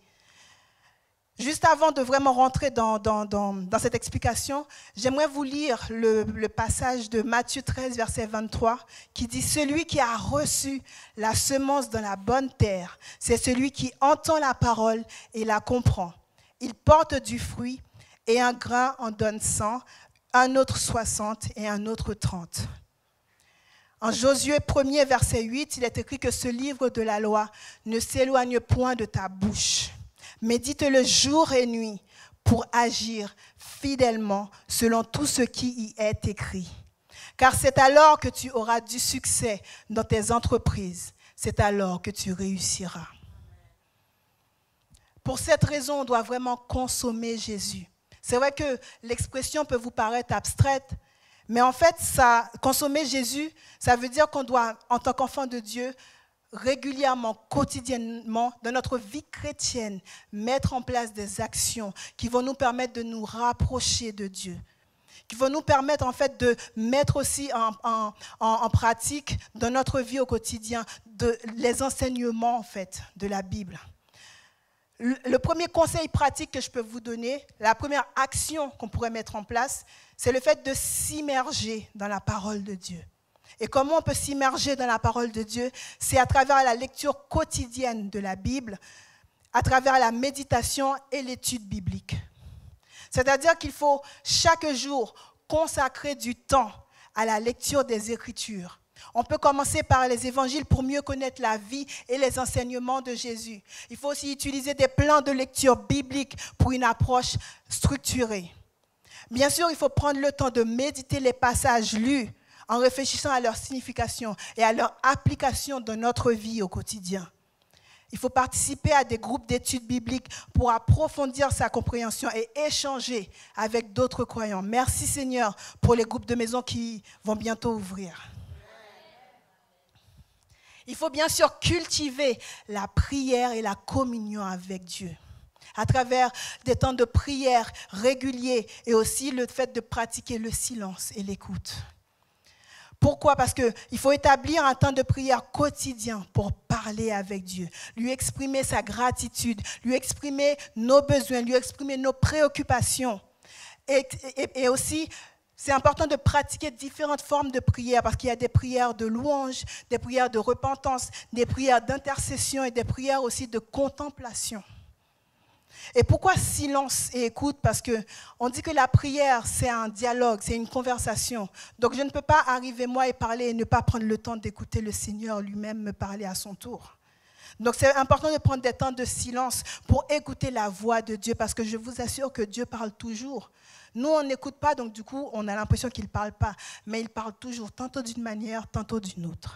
Juste avant de vraiment rentrer dans cette explication, j'aimerais vous lire le passage de Matthieu 13, verset 23, qui dit « Celui qui a reçu la semence dans la bonne terre, c'est celui qui entend la parole et la comprend. Il porte du fruit, et un grain en donne 100, un autre 60 et un autre 30. » En Josué 1er, verset 8, il est écrit que ce livre de la loi ne s'éloigne point de ta bouche. Médite-le jour et nuit pour agir fidèlement selon tout ce qui y est écrit. Car c'est alors que tu auras du succès dans tes entreprises. C'est alors que tu réussiras. Pour cette raison, on doit vraiment consommer Jésus. C'est vrai que l'expression peut vous paraître abstraite, mais en fait, consommer Jésus, ça veut dire qu'on doit, en tant qu'enfant de Dieu, régulièrement, quotidiennement, dans notre vie chrétienne, mettre en place des actions qui vont nous permettre de nous rapprocher de Dieu, qui vont nous permettre en fait de mettre aussi en pratique dans notre vie au quotidien les enseignements en fait de la Bible. Le premier conseil pratique que je peux vous donner, la première action qu'on pourrait mettre en place, c'est le fait de s'immerger dans la parole de Dieu. Et comment on peut s'immerger dans la parole de Dieu? C'est à travers la lecture quotidienne de la Bible, à travers la méditation et l'étude biblique. C'est-à-dire qu'il faut chaque jour consacrer du temps à la lecture des Écritures. On peut commencer par les évangiles pour mieux connaître la vie et les enseignements de Jésus. Il faut aussi utiliser des plans de lecture biblique pour une approche structurée. Bien sûr, il faut prendre le temps de méditer les passages lus en réfléchissant à leur signification et à leur application dans notre vie au quotidien. Il faut participer à des groupes d'études bibliques pour approfondir sa compréhension et échanger avec d'autres croyants. Merci Seigneur pour les groupes de maison qui vont bientôt ouvrir. Il faut bien sûr cultiver la prière et la communion avec Dieu à travers des temps de prière réguliers et aussi le fait de pratiquer le silence et l'écoute. Pourquoi? Parce qu'il faut établir un temps de prière quotidien pour parler avec Dieu, lui exprimer sa gratitude, lui exprimer nos besoins, lui exprimer nos préoccupations. Et aussi, c'est important de pratiquer différentes formes de prière parce qu'il y a des prières de louange, des prières de repentance, des prières d'intercession et des prières aussi de contemplation. Et pourquoi silence et écoute? Parce qu'on dit que la prière, c'est un dialogue, c'est une conversation. Donc je ne peux pas arriver moi et parler et ne pas prendre le temps d'écouter le Seigneur lui-même me parler à son tour. Donc c'est important de prendre des temps de silence pour écouter la voix de Dieu, parce que je vous assure que Dieu parle toujours. Nous, on n'écoute pas, donc du coup, on a l'impression qu'il ne parle pas. Mais il parle toujours, tantôt d'une manière, tantôt d'une autre.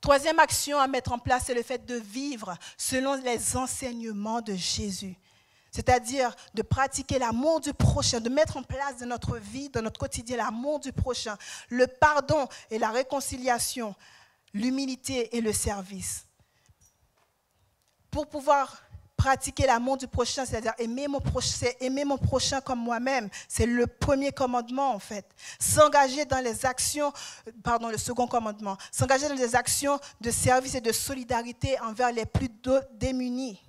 Troisième action à mettre en place, c'est le fait de vivre selon les enseignements de Jésus. C'est-à-dire de pratiquer l'amour du prochain, de mettre en place dans notre vie, dans notre quotidien, l'amour du prochain, le pardon et la réconciliation, l'humilité et le service. Pour pouvoir pratiquer l'amour du prochain, c'est-à-dire aimer mon prochain comme moi-même. C'est le premier commandement, en fait. S'engager dans les actions, le second commandement, s'engager dans des actions de service et de solidarité envers les plus démunis.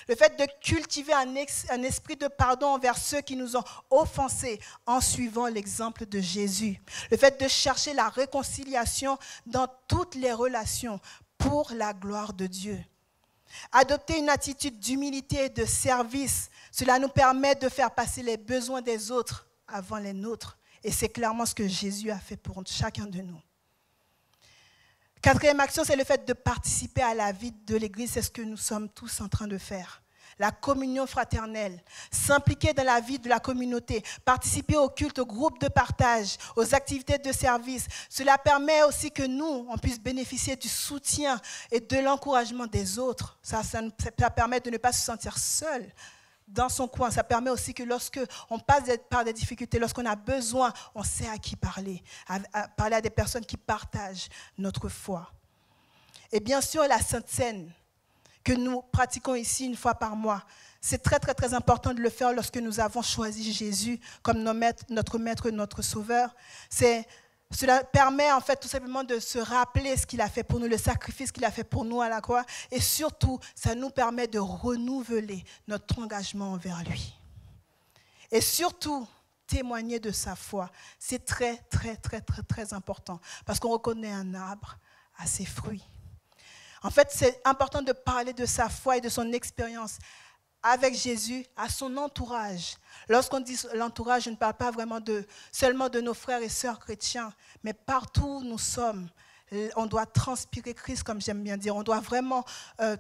Le fait de cultiver un esprit de pardon envers ceux qui nous ont offensés en suivant l'exemple de Jésus. Le fait de chercher la réconciliation dans toutes les relations pour la gloire de Dieu. Adopter une attitude d'humilité et de service, cela nous permet de faire passer les besoins des autres avant les nôtres. Et c'est clairement ce que Jésus a fait pour chacun de nous. Quatrième action, c'est le fait de participer à la vie de l'Église. C'est ce que nous sommes tous en train de faire. La communion fraternelle, s'impliquer dans la vie de la communauté, participer au culte, au groupe de partage, aux activités de service. Cela permet aussi que nous, on puisse bénéficier du soutien et de l'encouragement des autres. Ça permet de ne pas se sentir seul dans son coin. Ça permet aussi que lorsque on passe par des difficultés, lorsqu'on a besoin, on sait à qui parler, à parler à des personnes qui partagent notre foi. Et bien sûr, la Sainte Seine, que nous pratiquons ici une fois par mois. C'est très, très, très important de le faire lorsque nous avons choisi Jésus comme notre Maître, notre Sauveur. Cela permet en fait tout simplement de se rappeler ce qu'il a fait pour nous, le sacrifice qu'il a fait pour nous à la croix. Et surtout, ça nous permet de renouveler notre engagement envers lui. Et surtout, témoigner de sa foi. C'est très, très, très, très, très important. Parce qu'on reconnaît un arbre à ses fruits. En fait, c'est important de parler de sa foi et de son expérience avec Jésus à son entourage. Lorsqu'on dit l'entourage, je ne parle pas vraiment seulement de nos frères et sœurs chrétiens, mais partout où nous sommes, on doit transpirer Christ, comme j'aime bien dire. On doit vraiment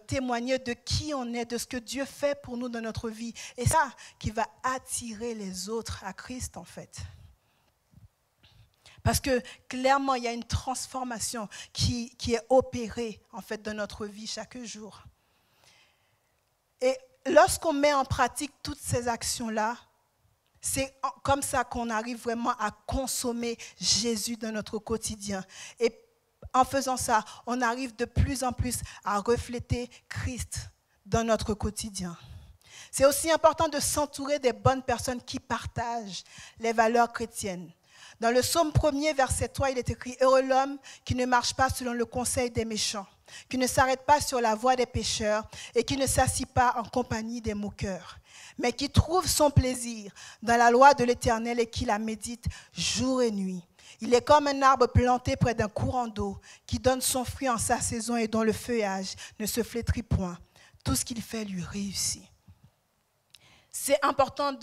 témoigner de qui on est, de ce que Dieu fait pour nous dans notre vie. Et ça qui va attirer les autres à Christ, en fait. Parce que clairement, il y a une transformation qui est opérée en fait, dans notre vie chaque jour. Et lorsqu'on met en pratique toutes ces actions-là, c'est comme ça qu'on arrive vraiment à consommer Jésus dans notre quotidien. Et en faisant ça, on arrive de plus en plus à refléter Christ dans notre quotidien. C'est aussi important de s'entourer des bonnes personnes qui partagent les valeurs chrétiennes. Dans le psaume 1er, verset 3, il est écrit « Heureux l'homme qui ne marche pas selon le conseil des méchants, qui ne s'arrête pas sur la voie des pécheurs et qui ne s'assit pas en compagnie des moqueurs, mais qui trouve son plaisir dans la loi de l'Éternel et qui la médite jour et nuit. Il est comme un arbre planté près d'un courant d'eau qui donne son fruit en sa saison et dont le feuillage ne se flétrit point. Tout ce qu'il fait lui réussit. » C'est important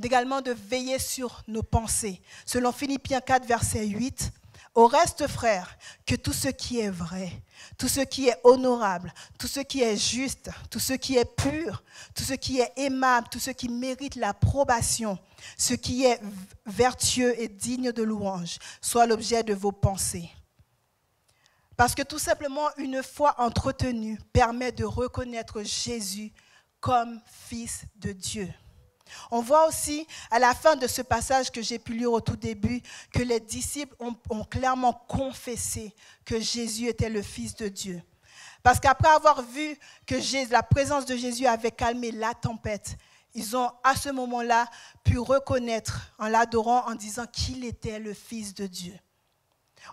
également de veiller sur nos pensées. Selon Philippiens 4, verset 8, « Au reste, frères, que tout ce qui est vrai, tout ce qui est honorable, tout ce qui est juste, tout ce qui est pur, tout ce qui est aimable, tout ce qui mérite l'approbation, ce qui est vertueux et digne de louange, soit l'objet de vos pensées. » Parce que tout simplement, une foi entretenue permet de reconnaître Jésus comme Fils de Dieu. On voit aussi à la fin de ce passage que j'ai pu lire au tout début que les disciples ont clairement confessé que Jésus était le Fils de Dieu. Parce qu'après avoir vu que la présence de Jésus avait calmé la tempête, ils ont à ce moment-là pu reconnaître en l'adorant, en disant qu'il était le Fils de Dieu.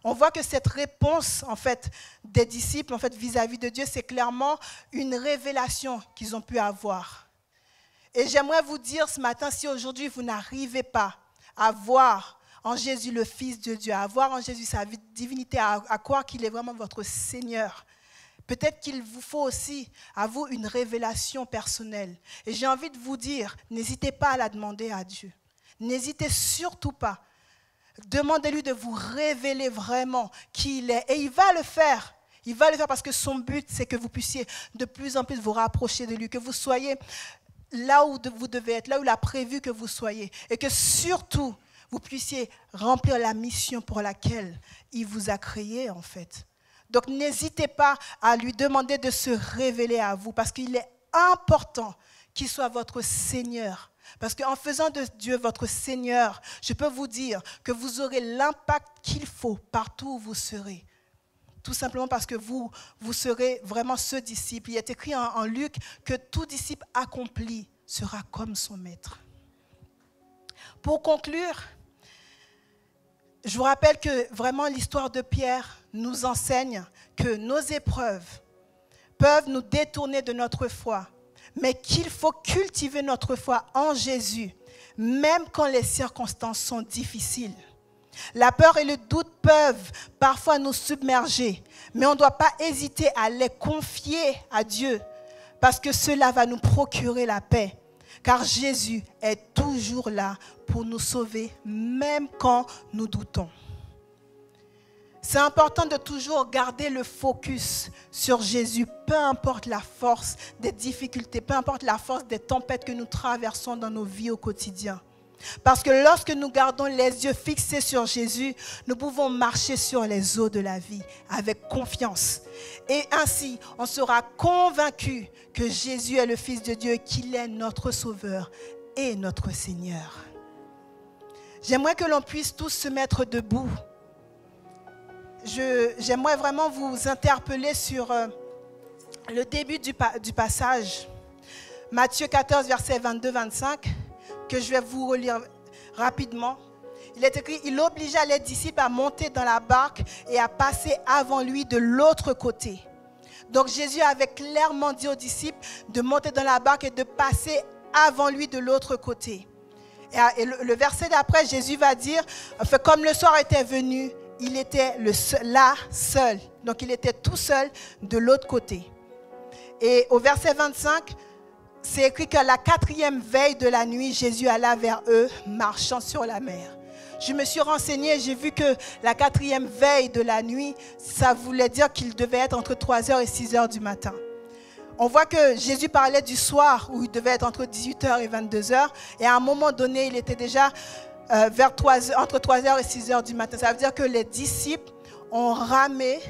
On voit que cette réponse en fait, des disciples en fait, vis-à-vis de Dieu, c'est clairement une révélation qu'ils ont pu avoir. Et j'aimerais vous dire ce matin, si aujourd'hui vous n'arrivez pas à voir en Jésus le Fils de Dieu, à voir en Jésus sa divinité, à croire qu'il est vraiment votre Seigneur, peut-être qu'il vous faut aussi à vous une révélation personnelle. Et j'ai envie de vous dire, n'hésitez pas à la demander à Dieu. N'hésitez surtout pas. Demandez-lui de vous révéler vraiment qui il est. Et il va le faire. Il va le faire parce que son but, c'est que vous puissiez de plus en plus vous rapprocher de lui, que vous soyez là où vous devez être, là où il a prévu que vous soyez. Et que surtout, vous puissiez remplir la mission pour laquelle il vous a créé, en fait. Donc, n'hésitez pas à lui demander de se révéler à vous parce qu'il est important qu'il soit votre Seigneur. Parce qu'en faisant de Dieu votre Seigneur, je peux vous dire que vous aurez l'impact qu'il faut partout où vous serez. Tout simplement parce que vous serez vraiment ce disciple. Il est écrit en Luc que tout disciple accompli sera comme son maître. Pour conclure, je vous rappelle que vraiment l'histoire de Pierre nous enseigne que nos épreuves peuvent nous détourner de notre foi, mais qu'il faut cultiver notre foi en Jésus, même quand les circonstances sont difficiles. La peur et le doute peuvent parfois nous submerger, mais on ne doit pas hésiter à les confier à Dieu, parce que cela va nous procurer la paix. Car Jésus est toujours là pour nous sauver, même quand nous doutons. C'est important de toujours garder le focus sur Jésus, peu importe la force des difficultés, peu importe la force des tempêtes que nous traversons dans nos vies au quotidien. Parce que lorsque nous gardons les yeux fixés sur Jésus, nous pouvons marcher sur les eaux de la vie avec confiance. Et ainsi, on sera convaincu que Jésus est le Fils de Dieu, qu'il est notre Sauveur et notre Seigneur. J'aimerais que l'on puisse tous se mettre debout. J'aimerais vraiment vous interpeller sur le début du passage. Matthieu 14, versets 22-25. Que je vais vous relire rapidement. Il est écrit, il obligea les disciples à monter dans la barque et à passer avant lui de l'autre côté. Donc Jésus avait clairement dit aux disciples de monter dans la barque et de passer avant lui de l'autre côté. Et le verset d'après, Jésus va dire, comme le soir était venu, il était là seul. Donc il était tout seul de l'autre côté. Et au verset 25, c'est écrit qu'à la 4e veille de la nuit, Jésus alla vers eux, marchant sur la mer. Je me suis renseignée, j'ai vu que la 4e veille de la nuit, ça voulait dire qu'il devait être entre 3h et 6h du matin. On voit que Jésus parlait du soir, où il devait être entre 18h et 22h, et à un moment donné, il était déjà entre 3h et 6h du matin. Ça veut dire que les disciples ont ramé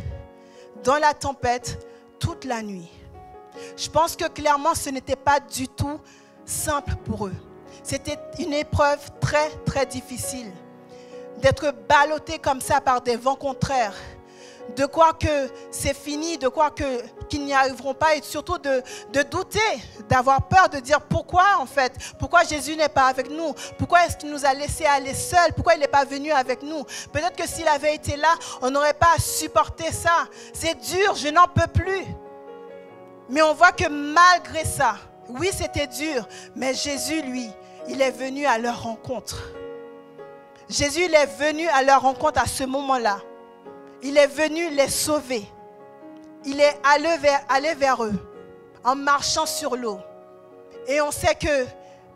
dans la tempête toute la nuit. Je pense que clairement, ce n'était pas du tout simple pour eux. C'était une épreuve très, très difficile. D'être ballottés comme ça par des vents contraires. De croire que c'est fini, de croire qu'ils n'y arriveront pas et surtout de douter, d'avoir peur, de dire pourquoi en fait, pourquoi Jésus n'est pas avec nous, pourquoi est-ce qu'il nous a laissés aller seuls, pourquoi il n'est pas venu avec nous. Peut-être que s'il avait été là, on n'aurait pas à supporter ça. C'est dur, je n'en peux plus. Mais on voit que malgré ça, oui, c'était dur, mais Jésus, lui, il est venu à leur rencontre. Jésus, il est venu à leur rencontre à ce moment-là. Il est venu les sauver. Il est allé vers eux en marchant sur l'eau. Et on sait que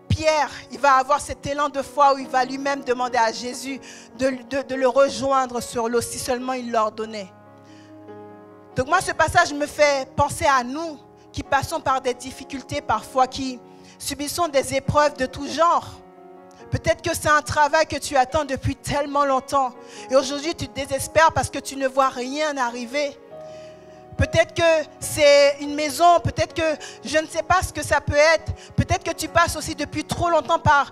Pierre, il va avoir cet élan de foi où il va lui-même demander à Jésus de le rejoindre sur l'eau si seulement il l'ordonnait. Donc moi, ce passage me fait penser à nous qui passons par des difficultés parfois, qui subissons des épreuves de tout genre. Peut-être que c'est un travail que tu attends depuis tellement longtemps. Et aujourd'hui, tu te désespères parce que tu ne vois rien arriver. Peut-être que c'est une maison, peut-être que je ne sais pas ce que ça peut être. Peut-être que tu passes aussi depuis trop longtemps par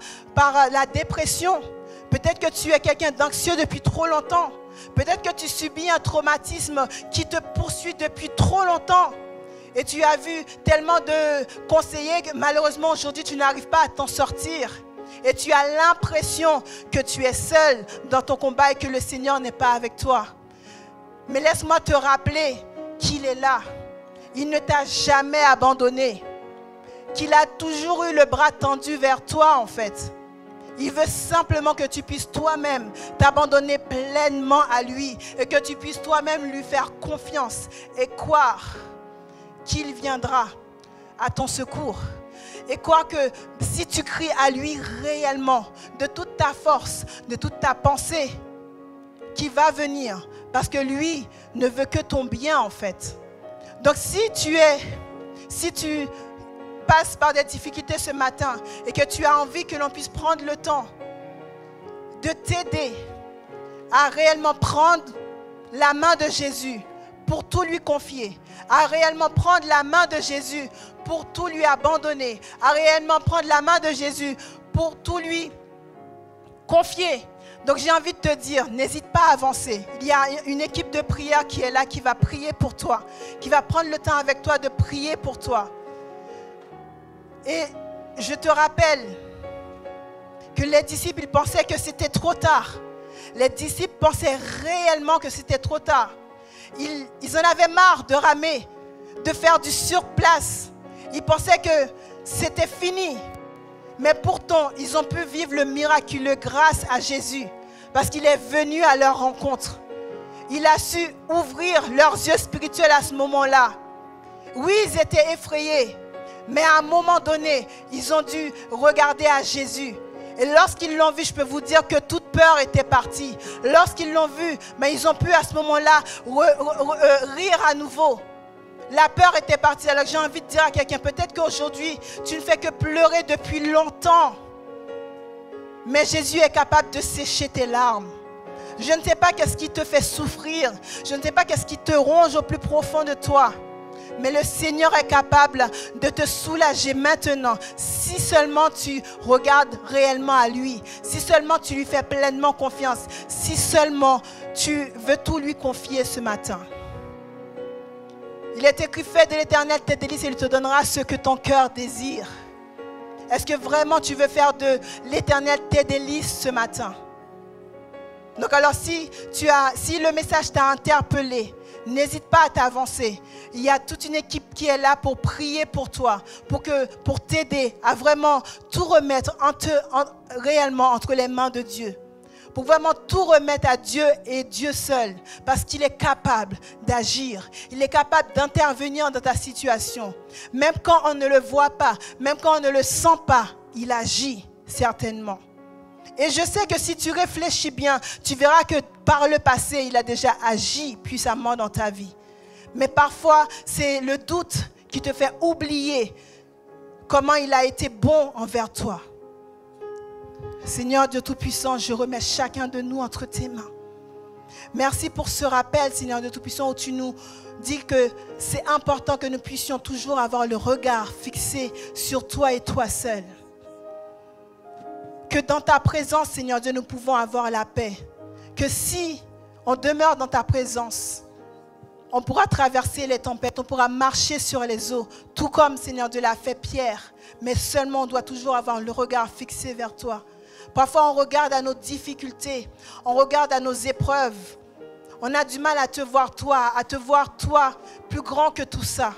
la dépression. Peut-être que tu es quelqu'un d'anxieux depuis trop longtemps. Peut-être que tu subis un traumatisme qui te poursuit depuis trop longtemps. Et tu as vu tellement de conseillers que malheureusement aujourd'hui tu n'arrives pas à t'en sortir. Et tu as l'impression que tu es seul dans ton combat et que le Seigneur n'est pas avec toi. Mais laisse-moi te rappeler qu'il est là. Il ne t'a jamais abandonné. Qu'il a toujours eu le bras tendu vers toi en fait. Il veut simplement que tu puisses toi-même t'abandonner pleinement à lui et que tu puisses toi-même lui faire confiance et croire qu'il viendra à ton secours. Et croire que si tu cries à lui réellement, de toute ta force, de toute ta pensée, qu'il va venir Parce que lui ne veut que ton bien en fait. Donc si tu passes par des difficultés ce matin et que tu as envie que l'on puisse prendre le temps de t'aider à réellement prendre la main de Jésus pour tout lui confier, à réellement prendre la main de Jésus pour tout lui abandonner, à réellement prendre la main de Jésus pour tout lui confier. Donc j'ai envie de te dire, n'hésite pas à avancer. Il y a une équipe de prière qui est là, qui va prier pour toi, qui va prendre le temps avec toi de prier pour toi. Et je te rappelle que les disciples, ils pensaient que c'était trop tard. Les disciples pensaient réellement que c'était trop tard. Ils en avaient marre de ramer, de faire du surplace. Ils pensaient que c'était fini. Mais pourtant, ils ont pu vivre le miraculeux grâce à Jésus. Parce qu'il est venu à leur rencontre. Il a su ouvrir leurs yeux spirituels à ce moment-là. Oui, ils étaient effrayés. Mais à un moment donné, ils ont dû regarder à Jésus. Et lorsqu'ils l'ont vu, je peux vous dire que toute peur était partie. Lorsqu'ils l'ont vu, mais ils ont pu à ce moment-là rire à nouveau. La peur était partie. Alors j'ai envie de dire à quelqu'un, peut-être qu'aujourd'hui, tu ne fais que pleurer depuis longtemps. Mais Jésus est capable de sécher tes larmes. Je ne sais pas qu'est-ce qui te fait souffrir. Je ne sais pas qu'est-ce qui te ronge au plus profond de toi. Mais le Seigneur est capable de te soulager maintenant. Si seulement tu regardes réellement à lui. Si seulement tu lui fais pleinement confiance. Si seulement tu veux tout lui confier ce matin. Il est écrit, fais de l'Éternel tes délices et il te donnera ce que ton cœur désire. Est-ce que vraiment tu veux faire de l'Éternel tes délices ce matin? Donc alors si le message t'a interpellé, n'hésite pas à t'avancer. Il y a toute une équipe qui est là pour prier pour toi, pour t'aider à vraiment tout remettre réellement entre les mains de Dieu. Pour vraiment tout remettre à Dieu et Dieu seul. Parce qu'il est capable d'agir. Il est capable d'intervenir dans ta situation. Même quand on ne le voit pas, même quand on ne le sent pas, il agit certainement. Et je sais que si tu réfléchis bien, tu verras que par le passé, il a déjà agi puissamment dans ta vie. Mais parfois, c'est le doute qui te fait oublier comment il a été bon envers toi. Seigneur Dieu Tout-Puissant, je remets chacun de nous entre tes mains. Merci pour ce rappel, Seigneur Dieu Tout-Puissant, où tu nous dis que c'est important que nous puissions toujours avoir le regard fixé sur toi et toi seul. Que dans ta présence, Seigneur Dieu, nous pouvons avoir la paix. Que si on demeure dans ta présence, on pourra traverser les tempêtes, on pourra marcher sur les eaux, tout comme, Seigneur Dieu, l'a fait Pierre. Mais seulement on doit toujours avoir le regard fixé vers toi. Parfois, on regarde à nos difficultés, on regarde à nos épreuves. On a du mal à te voir toi plus grand que tout ça.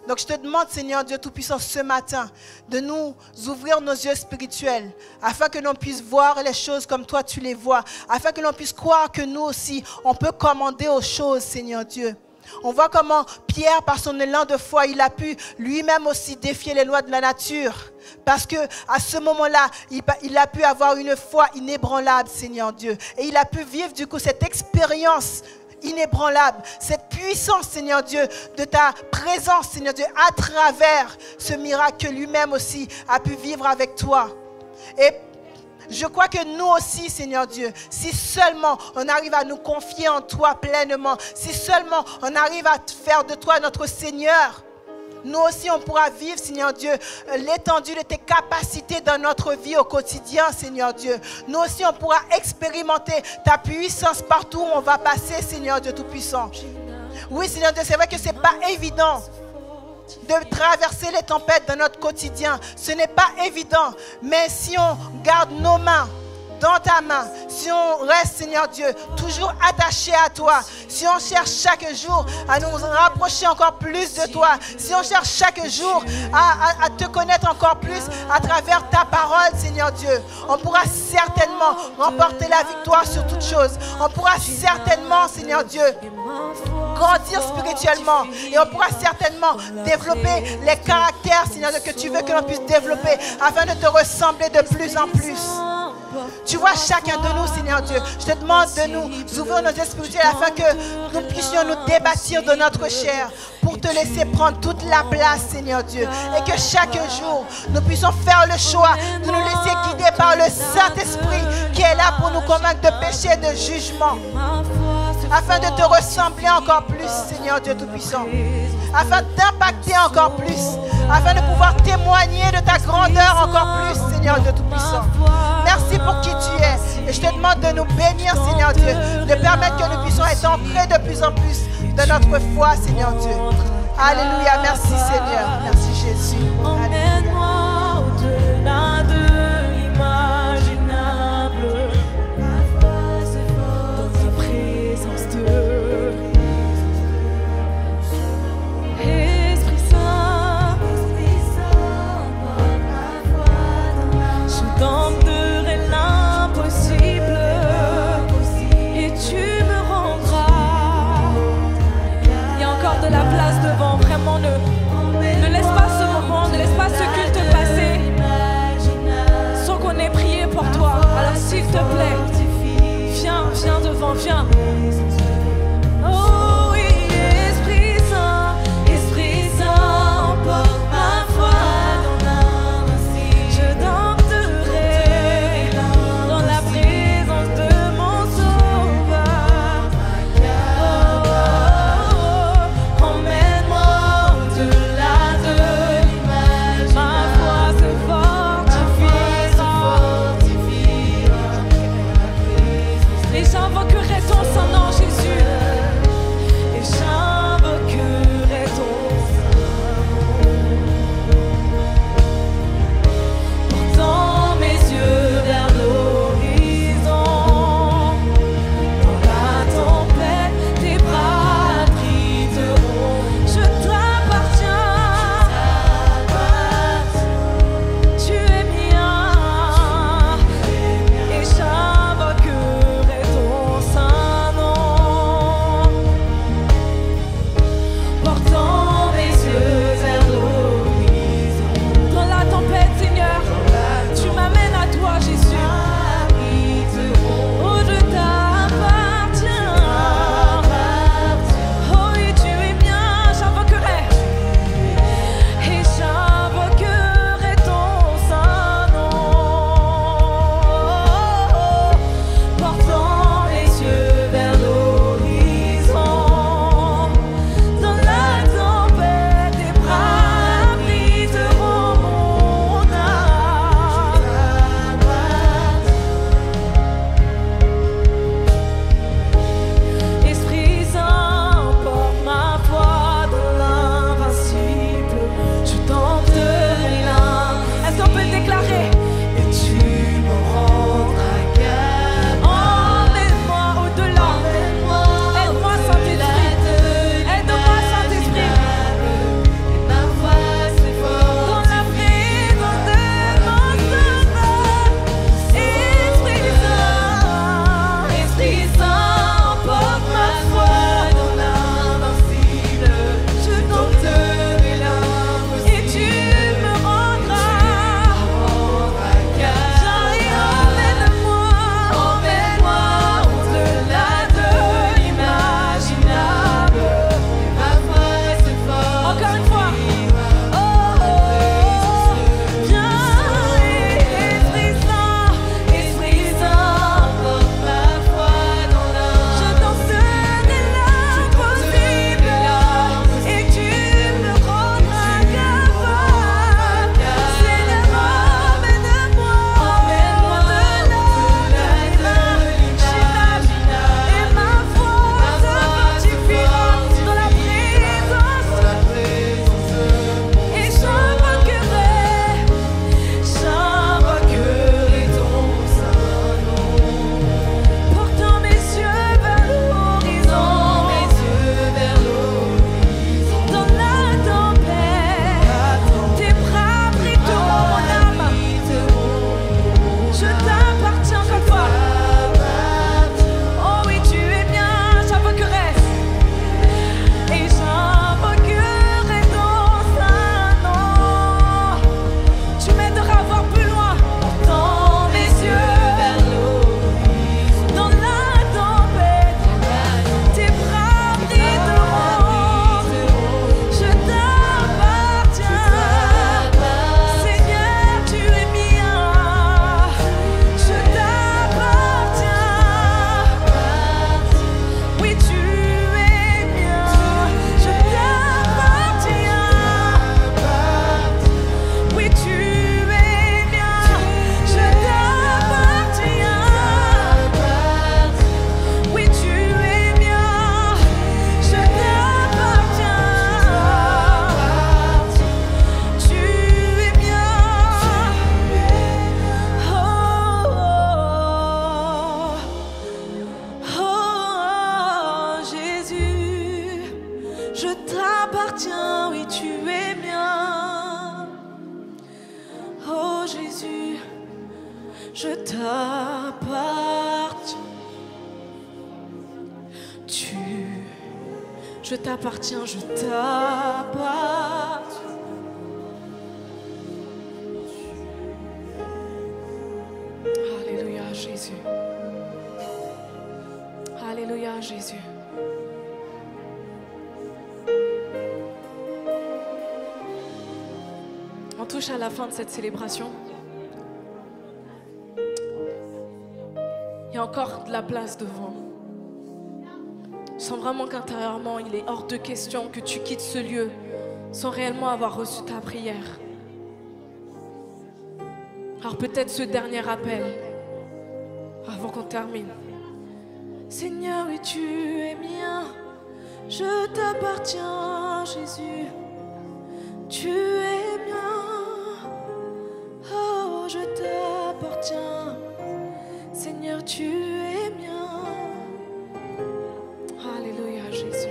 Donc, je te demande, Seigneur Dieu Tout-Puissant, ce matin, de nous ouvrir nos yeux spirituels, afin que l'on puisse voir les choses comme toi tu les vois, afin que l'on puisse croire que nous aussi, on peut commander aux choses, Seigneur Dieu. On voit comment Pierre, par son élan de foi, il a pu lui-même aussi défier les lois de la nature. Parce que à ce moment-là, il a pu avoir une foi inébranlable, Seigneur Dieu. Et il a pu vivre du coup cette expérience inébranlable, cette puissance, Seigneur Dieu, de ta présence, Seigneur Dieu, à travers ce miracle que lui-même aussi a pu vivre avec toi. Et je crois que nous aussi, Seigneur Dieu, si seulement on arrive à nous confier en toi pleinement, si seulement on arrive à faire de toi notre Seigneur, nous aussi on pourra vivre, Seigneur Dieu, l'étendue de tes capacités dans notre vie au quotidien, Seigneur Dieu. Nous aussi on pourra expérimenter ta puissance partout où on va passer, Seigneur Dieu Tout-Puissant. Oui, Seigneur Dieu, c'est vrai que ce n'est pas évident de traverser les tempêtes dans notre quotidien. Ce n'est pas évident. Mais si on garde nos mains dans ta main, si on reste, Seigneur Dieu, toujours attaché à toi, si on cherche chaque jour à nous rapprocher encore plus de toi, si on cherche chaque jour à te connaître encore plus à travers ta parole, Seigneur Dieu, on pourra certainement remporter la victoire sur toutes choses. On pourra certainement, Seigneur Dieu, grandir spirituellement et on pourra certainement développer les caractères, Seigneur Dieu, que tu veux que l'on puisse développer afin de te ressembler de plus en plus. Tu vois chacun de nous, Seigneur Dieu. Je te demande de nous ouvrir nos esprits afin que nous puissions nous débattir de notre chair pour te laisser prendre toute la place, Seigneur Dieu. Et que chaque jour, nous puissions faire le choix de nous laisser guider par le Saint-Esprit qui est là pour nous convaincre de péché et de jugement. Afin de te ressembler encore plus, Seigneur Dieu Tout-Puissant. Afin d'impacter encore plus. Afin de pouvoir témoigner de ta grandeur encore plus, Seigneur Dieu Tout-Puissant. Merci pour qui tu es. Et je te demande de nous bénir, Seigneur Dieu. De permettre que nous puissions être ancrés de plus en plus de notre foi, Seigneur Dieu. Alléluia. Merci, Seigneur. Merci, Jésus. Alléluia. Au-delà de l'imaginable, dans ta présence de Esprit Saint, je tenterai l'impossible et tu me rendras. Il y a encore de la place devant, vraiment ne laisse pas ce moment je t'appartiens. Je t'appartiens, je t'appartiens. Alléluia, Jésus. Alléluia, Jésus. On touche à la fin de cette célébration. Il y a encore de la place devant. Je sens vraiment qu'intérieurement, il est hors de question que tu quittes ce lieu sans réellement avoir reçu ta prière. Alors peut-être ce dernier appel, avant qu'on termine. Seigneur, oui, tu es mien, je t'appartiens, Jésus. Tu es mien, oh, je t'appartiens. Seigneur, tu es mien. Alléluia, Jésus.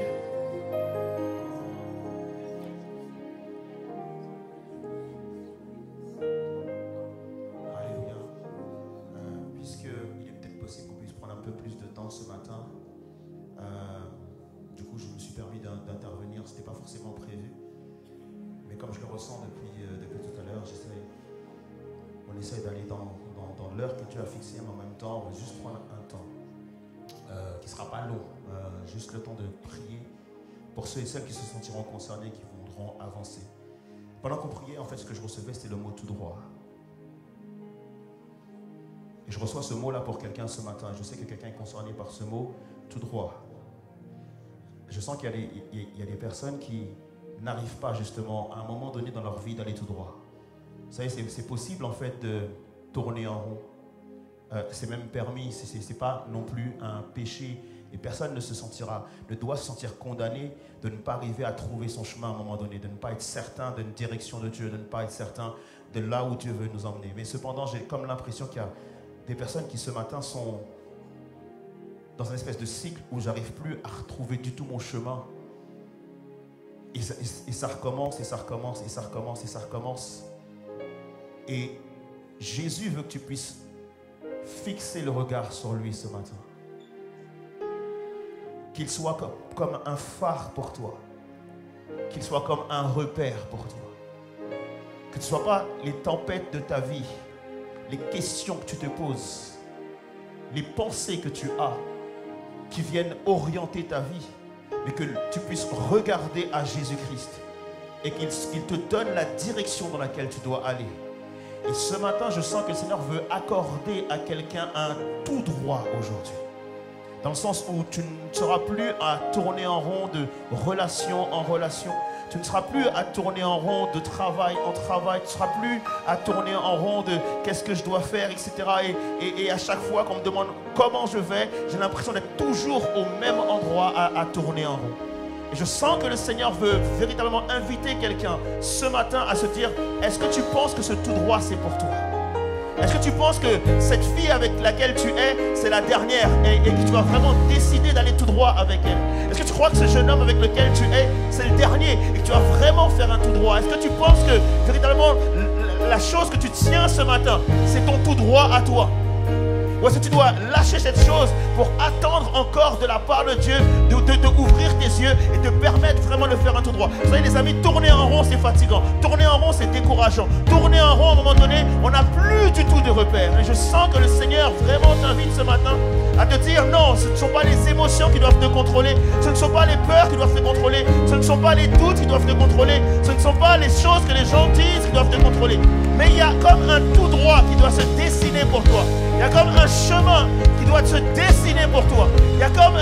Alléluia. Puisqu'il est peut-être possible qu'on puisse prendre un peu plus de temps ce matin, du coup je me suis permis d'intervenir, ce n'était pas forcément prévu, mais comme je le ressens depuis tout à l'heure, on essaie d'aller dans l'heure que Dieu a fixée, mais en même temps on va juste prendre un temps qui ne sera pas long, juste le temps de prier pour ceux et celles qui se sentiront concernés, qui voudront avancer. Pendant qu'on priait, en fait, ce que je recevais, c'était le mot tout droit. Et je reçois ce mot-là pour quelqu'un ce matin. Je sais que quelqu'un est concerné par ce mot, tout droit. Je sens qu'il y a des personnes qui n'arrivent pas justement à un moment donné dans leur vie d'aller tout droit. Vous savez, c'est possible en fait de tourner en rond. C'est même permis, c'est pas non plus un péché. Et personne ne doit se sentir condamné de ne pas arriver à trouver son chemin à un moment donné, de ne pas être certain d'une direction de Dieu, de ne pas être certain de là où Dieu veut nous emmener. Mais cependant, j'ai comme l'impression qu'il y a des personnes qui ce matin sont dans une espèce de cycle où j'arrive plus à retrouver du tout mon chemin. Et ça recommence, et ça recommence, et ça recommence, et ça recommence. Et Jésus veut que tu puisses fixer le regard sur lui ce matin. Qu'il soit comme un phare pour toi. Qu'il soit comme un repère pour toi. Que ce ne soit pas les tempêtes de ta vie, les questions que tu te poses, les pensées que tu as qui viennent orienter ta vie, mais que tu puisses regarder à Jésus-Christ et qu'il te donne la direction dans laquelle tu dois aller. Et ce matin, je sens que le Seigneur veut accorder à quelqu'un un tout droit aujourd'hui. Dans le sens où tu ne seras plus à tourner en rond de relation en relation. Tu ne seras plus à tourner en rond de travail en travail. Tu ne seras plus à tourner en rond de qu'est-ce que je dois faire, etc. Et à chaque fois qu'on me demande comment je vais, j'ai l'impression d'être toujours au même endroit à tourner en rond. Et je sens que le Seigneur veut véritablement inviter quelqu'un ce matin à se dire, est-ce que tu penses que ce tout droit c'est pour toi? Est-ce que tu penses que cette fille avec laquelle tu es, c'est la dernière et que tu vas vraiment décider d'aller tout droit avec elle? Est-ce que tu crois que ce jeune homme avec lequel tu es, c'est le dernier et que tu vas vraiment faire un tout droit? Est-ce que tu penses que véritablement la chose que tu tiens ce matin, c'est ton tout droit à toi? Ou est-ce que tu dois lâcher cette chose pour attendre encore de la part de Dieu d'ouvrir tes yeux et te permettre vraiment de faire un tout droit? Vous savez les amis, tourner en rond c'est fatigant, tourner en rond c'est décourageant, tourner en rond à un moment donné on n'a plus du tout de repères. Et je sens que le Seigneur vraiment t'invite ce matin à te dire non, ce ne sont pas les émotions qui doivent te contrôler, ce ne sont pas les peurs qui doivent te contrôler, ce ne sont pas les doutes qui doivent te contrôler, ce ne sont pas les choses que les gens disent qui doivent te contrôler. Mais il y a comme un tout droit qui doit se dessiner pour toi. Il y a comme un chemin qui doit se dessiner pour toi. Il y a comme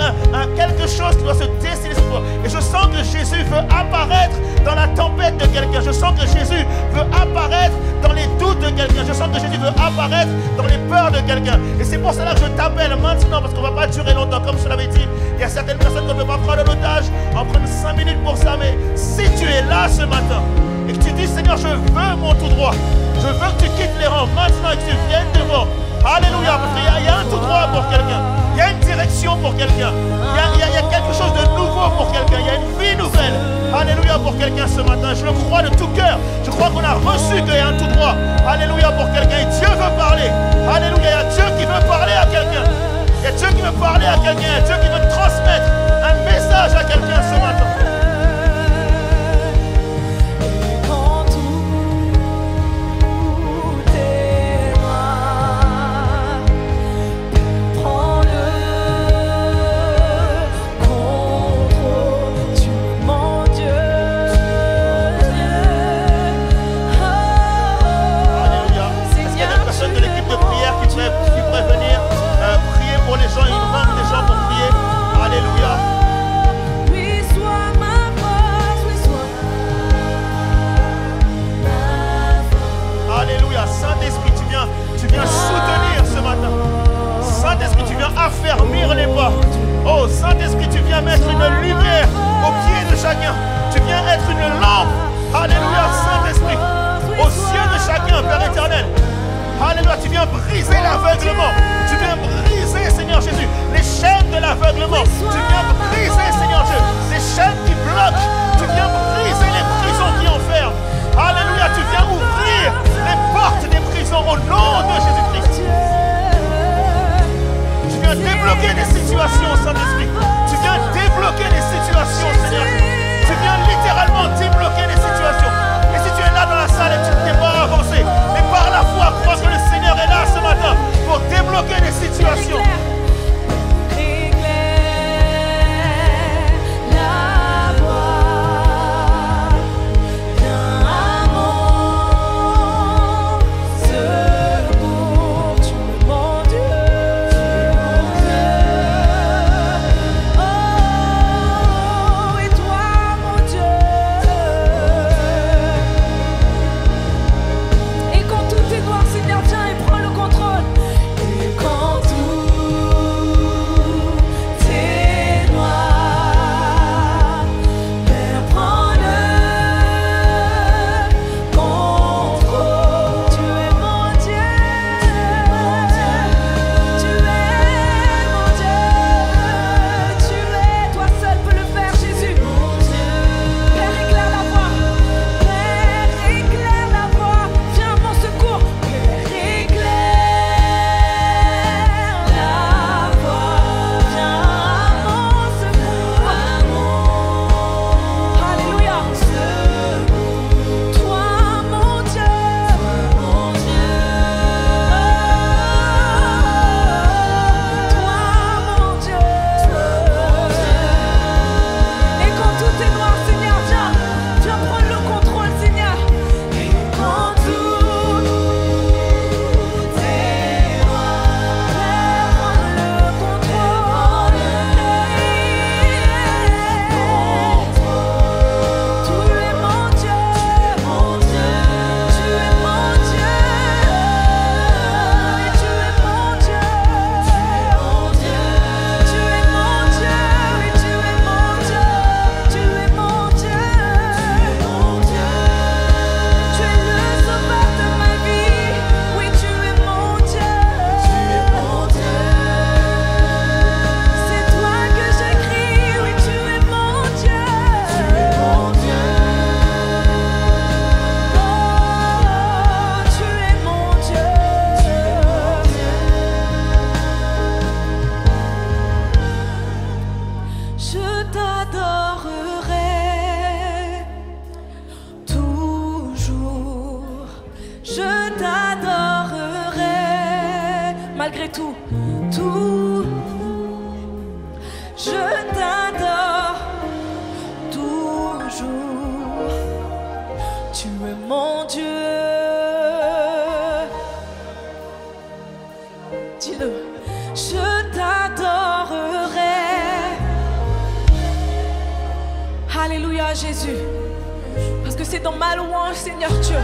quelque chose qui doit se dessiner pour toi. Et je sens que Jésus veut apparaître dans la tempête de quelqu'un. Je sens que Jésus veut apparaître dans les doutes de quelqu'un. Je sens que Jésus veut apparaître dans les peurs de quelqu'un. Et c'est pour cela que je t'appelle maintenant, parce qu'on ne va pas durer longtemps. Comme je l'avais dit, il y a certaines personnes qu'on ne peut pas prendre en otage, en prendre 5 minutes pour ça. Mais si tu es là ce matin et que tu dis Seigneur, je veux mon tout droit, je veux que tu quittes les rangs maintenant et que tu viennes devant. Alléluia, parce qu'il y a un tout droit pour quelqu'un. Il y a une direction direction pour quelqu'un. Il y a quelque chose de nouveau pour quelqu'un. Il y a une vie nouvelle. Alléluia pour quelqu'un ce matin. Je le crois de tout cœur. Je crois qu'on a reçu qu'il y a un tout droit. Alléluia pour quelqu'un. Et Dieu veut parler. Alléluia. Il y a Dieu qui veut parler à quelqu'un. Il y a Dieu qui veut parler à quelqu'un. Il y a Dieu qui veut transmettre un message à quelqu'un ce matin. Saint-Esprit, tu viens affermir les pas. Oh, Saint-Esprit, tu viens mettre une lumière au pied de chacun. Tu viens être une lampe. Alléluia, Saint-Esprit, aux cieux de chacun, Père éternel. Alléluia, tu viens briser l'aveuglement. Tu viens briser, Seigneur Jésus, les chaînes de l'aveuglement. Tu viens briser, Seigneur Dieu, les chaînes qui bloquent. Tu viens briser les prisons qui enferment. Alléluia, tu viens ouvrir les portes des prisons au nom de Jésus-Christ. Tu viens débloquer des situations, Saint-Esprit. Tu viens débloquer des situations, Seigneur. Tu viens littéralement débloquer des situations. Et si tu es là dans la salle et tu ne t'es pas avancé, mais par la foi, crois que le Seigneur est là ce matin pour débloquer des situations. malgré tout, tout. Je t'adore toujours. Tu es mon Dieu. Dis-le. Je t'adorerai. Alléluia Jésus. Parce que c'est dans ma louange, Seigneur Dieu,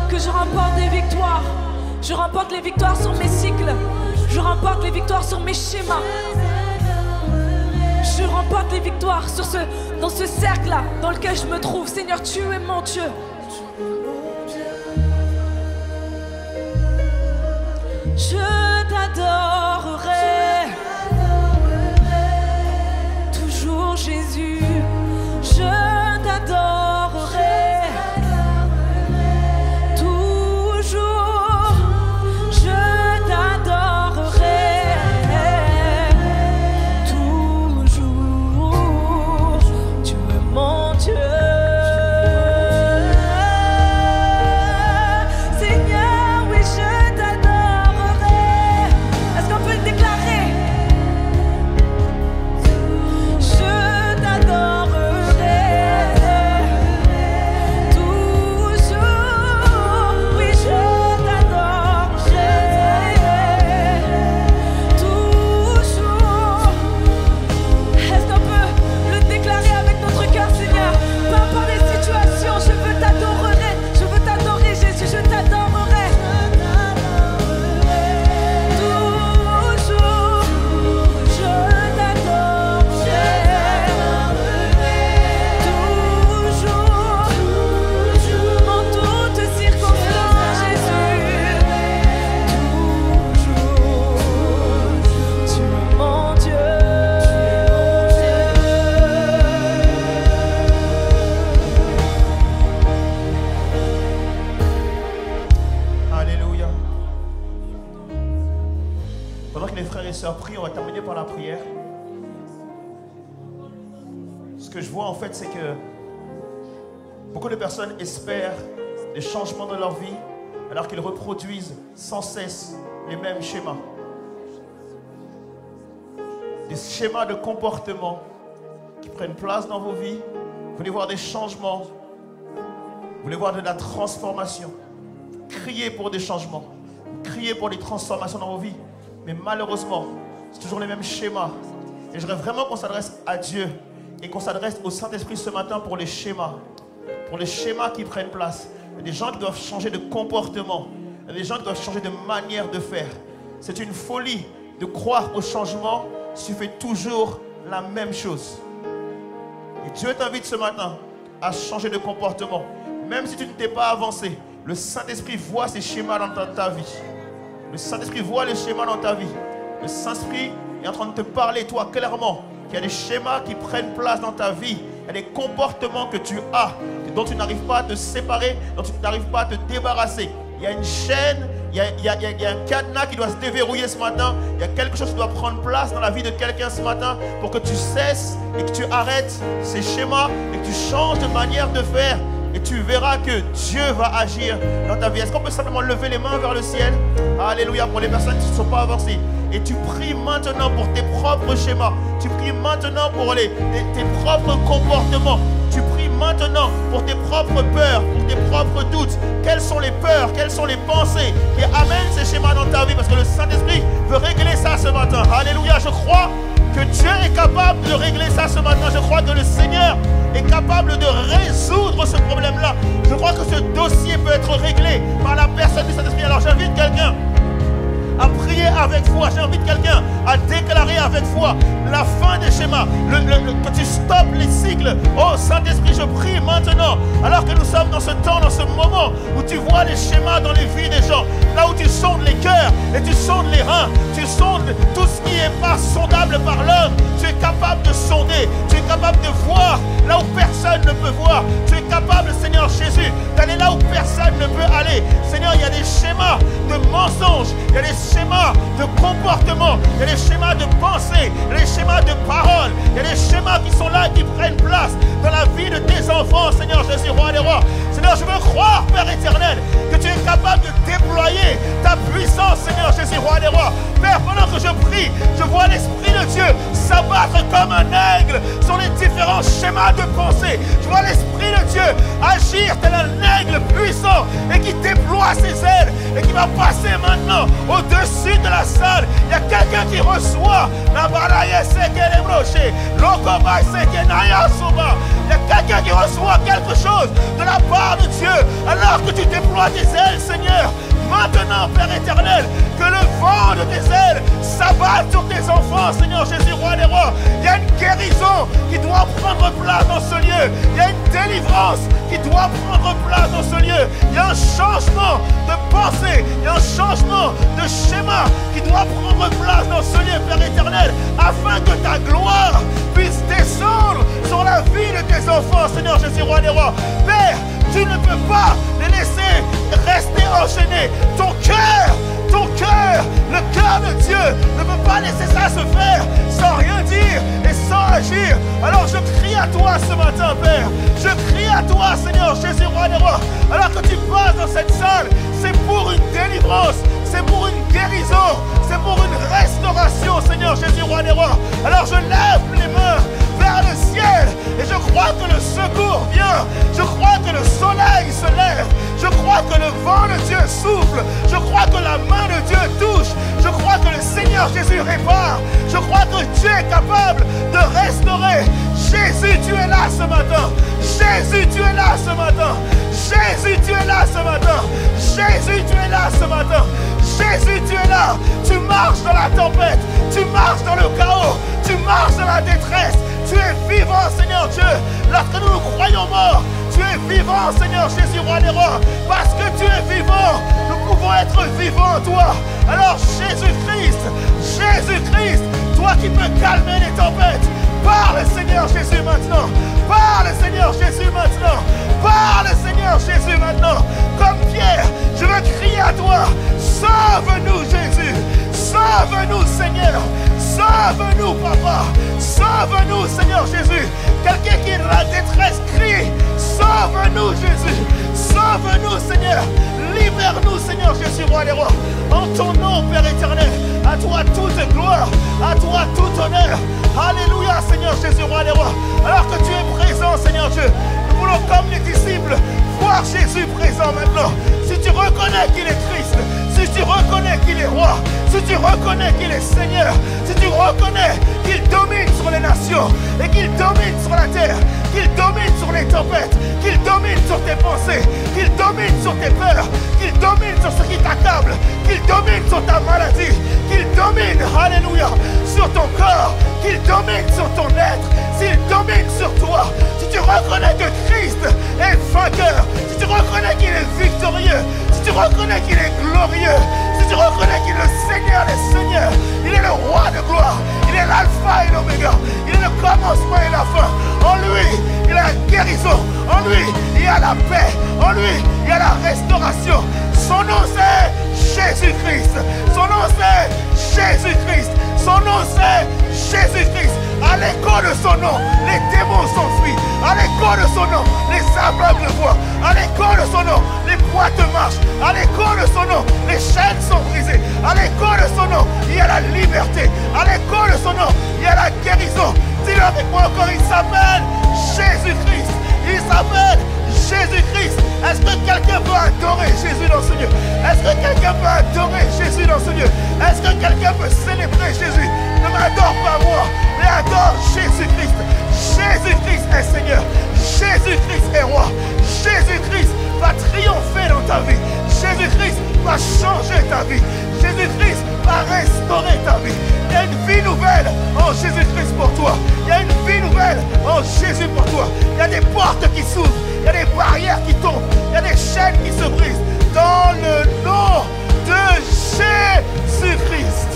que je remporte des victoires. Je remporte les victoires sur mes cycles. Je remporte les victoires sur mes schémas. Je remporte les victoires sur dans ce cercle-là dans lequel je me trouve. Seigneur, tu es mon Dieu. Je t'adorerai. et sœurs prient, on va terminer par la prière. Ce que je vois en fait, c'est que beaucoup de personnes espèrent des changements dans leur vie alors qu'ils reproduisent sans cesse les mêmes schémas. Des schémas de comportement qui prennent place dans vos vies. Vous voulez voir des changements. Vous voulez voir de la transformation. Criez pour des changements. Criez pour des transformations dans vos vies. Mais malheureusement, c'est toujours les mêmes schémas. Et je voudrais vraiment qu'on s'adresse à Dieu et qu'on s'adresse au Saint-Esprit ce matin pour les schémas. Pour les schémas qui prennent place. Il y a des gens qui doivent changer de comportement. Il y a des gens qui doivent changer de manière de faire. C'est une folie de croire au changement si tu fais toujours la même chose. Et Dieu t'invite ce matin à changer de comportement. Même si tu ne t'es pas avancé, le Saint-Esprit voit ces schémas dans ta vie. Le Saint-Esprit voit les schémas dans ta vie. Le Saint-Esprit est en train de te parler, toi, clairement, qu'il y a des schémas qui prennent place dans ta vie. Il y a des comportements que tu as, dont tu n'arrives pas à te séparer, dont tu n'arrives pas à te débarrasser. Il y a une chaîne, il y a un cadenas qui doit se déverrouiller ce matin. Il y a quelque chose qui doit prendre place dans la vie de quelqu'un ce matin pour que tu cesses et que tu arrêtes ces schémas et que tu changes de manière de faire. Et tu verras que Dieu va agir dans ta vie. Est-ce qu'on peut simplement lever les mains vers le ciel? Alléluia, pour les personnes qui ne sont pas avancées. Et tu pries maintenant pour tes propres schémas. Tu pries maintenant pour tes propres comportements. Tu pries maintenant pour tes propres peurs, pour tes propres doutes. Quelles sont les peurs, quelles sont les pensées qui amènent ces schémas dans ta vie? Parce que le Saint-Esprit veut régler ça ce matin. Alléluia, je crois que Dieu est capable de régler ça ce matin. Je crois que le Seigneur est capable de résoudre ce problème-là. Je crois que ce dossier peut être réglé par la personne du Saint-Esprit. Alors j'invite quelqu'un à prier avec foi. J'invite quelqu'un à déclarer avec foi la fin des schémas, que tu stoppes les cycles. Oh Saint-Esprit, je prie maintenant, alors que nous sommes dans ce temps, dans ce moment où tu vois les schémas dans les vies des gens, là où tu sondes les cœurs et tu sondes les reins, tu sondes tout ce qui n'est pas sondable par l'homme. Tu es capable de sonder, tu es capable de voir là où personne ne peut voir. Tu es capable, Seigneur Jésus, d'aller là où personne ne peut aller. Seigneur, il y a des schémas de mensonges, il y a des schémas de comportement, il y a des schémas de pensée, il y a des schémas de parole, il y a des schémas qui sont là et qui prennent place dans la vie de tes enfants, Seigneur Jésus, roi des rois. Seigneur, je veux croire, Père éternel, que tu es capable de déployer ta puissance, Seigneur Jésus, roi des rois. Père, pendant que je prie, je vois l'Esprit de Dieu s'abattre comme un aigle sur les différents schémas de pensée. Je vois l'Esprit de Dieu agir tel un aigle puissant et qui déploie ses ailes et qui va passer maintenant au-dessus de la salle. Il y a quelqu'un qui reçoit la balaye seke broché, l'okoba seke naya soba. Il y a quelqu'un qui reçoit quelque chose de la part de Dieu alors que tu déploies tes ailes, Seigneur. Maintenant, Père éternel, que le vent de tes ailes s'abatte sur tes enfants, Seigneur Jésus, roi des rois. Il y a une guérison qui doit prendre place dans ce lieu. Il y a une délivrance qui doit prendre place dans ce lieu. Il y a un changement de pensée, il y a un changement de schéma qui doit prendre place dans ce lieu, Père éternel, afin que ta gloire puisse descendre sur la vie de tes enfants, Seigneur Jésus, roi des rois. Père, tu ne peux pas les laisser rester enchaînés. Ton cœur, le cœur de Dieu ne peut pas laisser ça se faire sans rien dire et sans agir. Alors je crie à toi ce matin, Père. Je crie à toi, Seigneur Jésus, roi des rois. Alors que tu passes dans cette salle, c'est pour une délivrance, c'est pour une guérison, c'est pour une restauration, Seigneur Jésus, roi des rois. Alors je lève les mains vers le ciel et je crois que le secours vient. Je crois que le soleil se lève. Je crois que le vent de Dieu souffle. Je crois que la main de Dieu touche. Je crois que le Seigneur Jésus répare. Je crois que Dieu est capable de restaurer. Jésus, tu es là ce matin. Jésus, tu es là ce matin. Jésus, tu es là ce matin. Jésus, tu es là ce matin. Jésus, tu es là. Tu marches dans la tempête. Tu marches dans le chaos. Tu marches dans la détresse. Tu es vivant, Seigneur Dieu. Lorsque nous nous croyons morts, tu es vivant, Seigneur Jésus, roi des rois. Parce que tu es vivant, nous pouvons être vivants en toi. Alors Jésus-Christ, toi qui peux calmer les tempêtes, parle, Seigneur Jésus, maintenant. Parle, Seigneur Jésus, maintenant. Parle, Seigneur Jésus, maintenant. Comme Pierre, je veux crier à toi. Sauve-nous, Jésus. Sauve-nous, Seigneur. Sauve-nous, Papa. Sauve-nous, Seigneur Jésus. Quelqu'un qui est dans la détresse crie. Sauve-nous, Jésus. Sauve-nous, Seigneur. Libère-nous, Seigneur Jésus, roi des rois. En ton nom, Père éternel. À toi toute gloire. À toi tout honneur. Alléluia, Seigneur Jésus, roi des rois. Alors que tu es présent, Seigneur Dieu, nous voulons, comme les disciples, voir Jésus présent maintenant. Si tu reconnais qu'il est Christ, si tu reconnais qu'il est roi, si tu reconnais qu'il est Seigneur, si tu reconnais qu'il domine sur les nations et qu'il domine sur la terre, qu'il domine sur les tempêtes, qu'il domine sur tes pensées, qu'il domine sur tes peurs, qu'il domine sur ce qui t'accable, qu'il domine sur ta maladie, qu'il domine, alléluia, sur ton corps, qu'il domine sur ton être, s'il domine sur toi, si tu reconnais que Christ est vainqueur, si tu reconnais qu'il est victorieux, si tu reconnais qu'il est glorieux, si tu reconnais qu'il est le Seigneur des Seigneurs, il est le roi de gloire, il est l'alpha et l'oméga, il est le commencement et la fin. En lui, il y a la guérison, en lui, il y a la paix, en lui, il y a la restauration. Son nom c'est Jésus-Christ, son nom c'est Jésus-Christ, son nom c'est Jésus-Christ. À l'écho de son nom, les démons s'enfuient. À l'écho de son nom, les aveugles voient. À l'écho de son nom, les boîtes marchent. À l'écho de son nom, les chaînes sont brisées. À l'écho de son nom, il y a la liberté. À l'écho de son nom, il y a la guérison. Dis-le avec moi encore, il s'appelle Jésus-Christ. Il s'appelle Jésus-Christ. Est-ce que quelqu'un peut adorer Jésus dans ce lieu? Est-ce que quelqu'un peut adorer Jésus dans ce lieu? Est-ce que quelqu'un peut célébrer Jésus? Ne m'adore pas moi, mais adore Jésus-Christ. Jésus-Christ est Seigneur. Jésus-Christ est roi. Jésus-Christ va triompher dans ta vie. Jésus-Christ va changer ta vie. Jésus-Christ va restaurer ta vie. Il y a une vie nouvelle en Jésus-Christ pour toi. Il y a une vie nouvelle en Jésus pour toi. Il y a des portes qui s'ouvrent. Il y a des barrières qui tombent. Il y a des chaînes qui se brisent. Dans le nom de Jésus-Christ.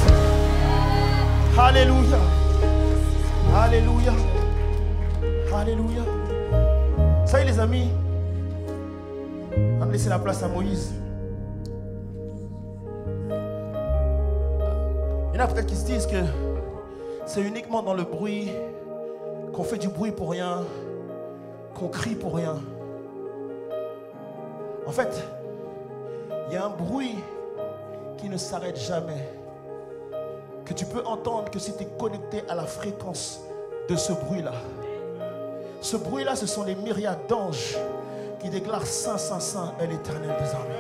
Alléluia. Alléluia. Alléluia. Ça y est les amis, on va laisser la place à Moïse. Il y en a peut-être qui se disent que c'est uniquement dans le bruit, qu'on fait du bruit pour rien, qu'on crie pour rien. En fait, il y a un bruit qui ne s'arrête jamais, que tu peux entendre que si tu es connecté à la fréquence de ce bruit-là. Ce bruit-là, ce sont les myriades d'anges qui déclarent Saint, Saint, Saint est l'Éternel des armées.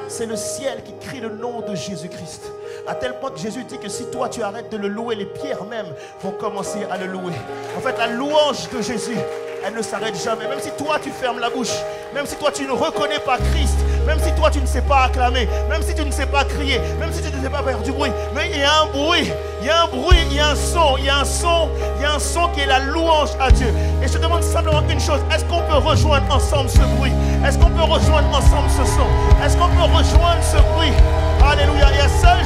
C'est le ciel qui crie le nom de Jésus-Christ. À tel point que Jésus dit que si toi tu arrêtes de le louer, les pierres même vont commencer à le louer. En fait, la louange de Jésus, elle ne s'arrête jamais. Même si toi tu fermes la bouche, même si toi tu ne reconnais pas Christ, même si toi tu ne sais pas acclamer, même si tu ne sais pas crier, même si tu ne sais pas faire du bruit, mais il y a un bruit, il y a un bruit, il y a un son, il y a un son, il y a un son qui est la louange à Dieu. Et je te demande simplement une chose, est-ce qu'on peut rejoindre ensemble ce bruit? Est-ce qu'on peut rejoindre ensemble ce son? Est-ce qu'on peut rejoindre ce bruit? Alléluia. Il y a seul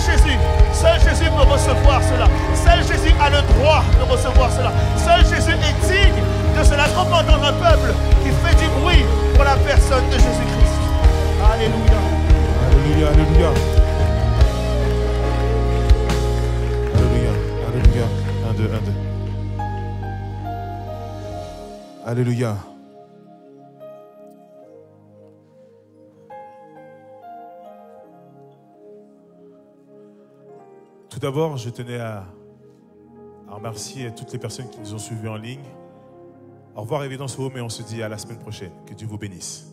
Jésus peut recevoir cela. Seul Jésus a le droit de recevoir cela. Seul Jésus est digne de cela. Qu'on peut entendre un peuple qui fait du bruit pour la personne de Jésus-Christ. Alléluia. Alléluia, alléluia. Alléluia, alléluia. 1, 2, 1, 2. Alléluia. Tout d'abord, je tenais à remercier toutes les personnes qui nous ont suivis en ligne. Au revoir, Évidence Home, et on se dit à la semaine prochaine. Que Dieu vous bénisse.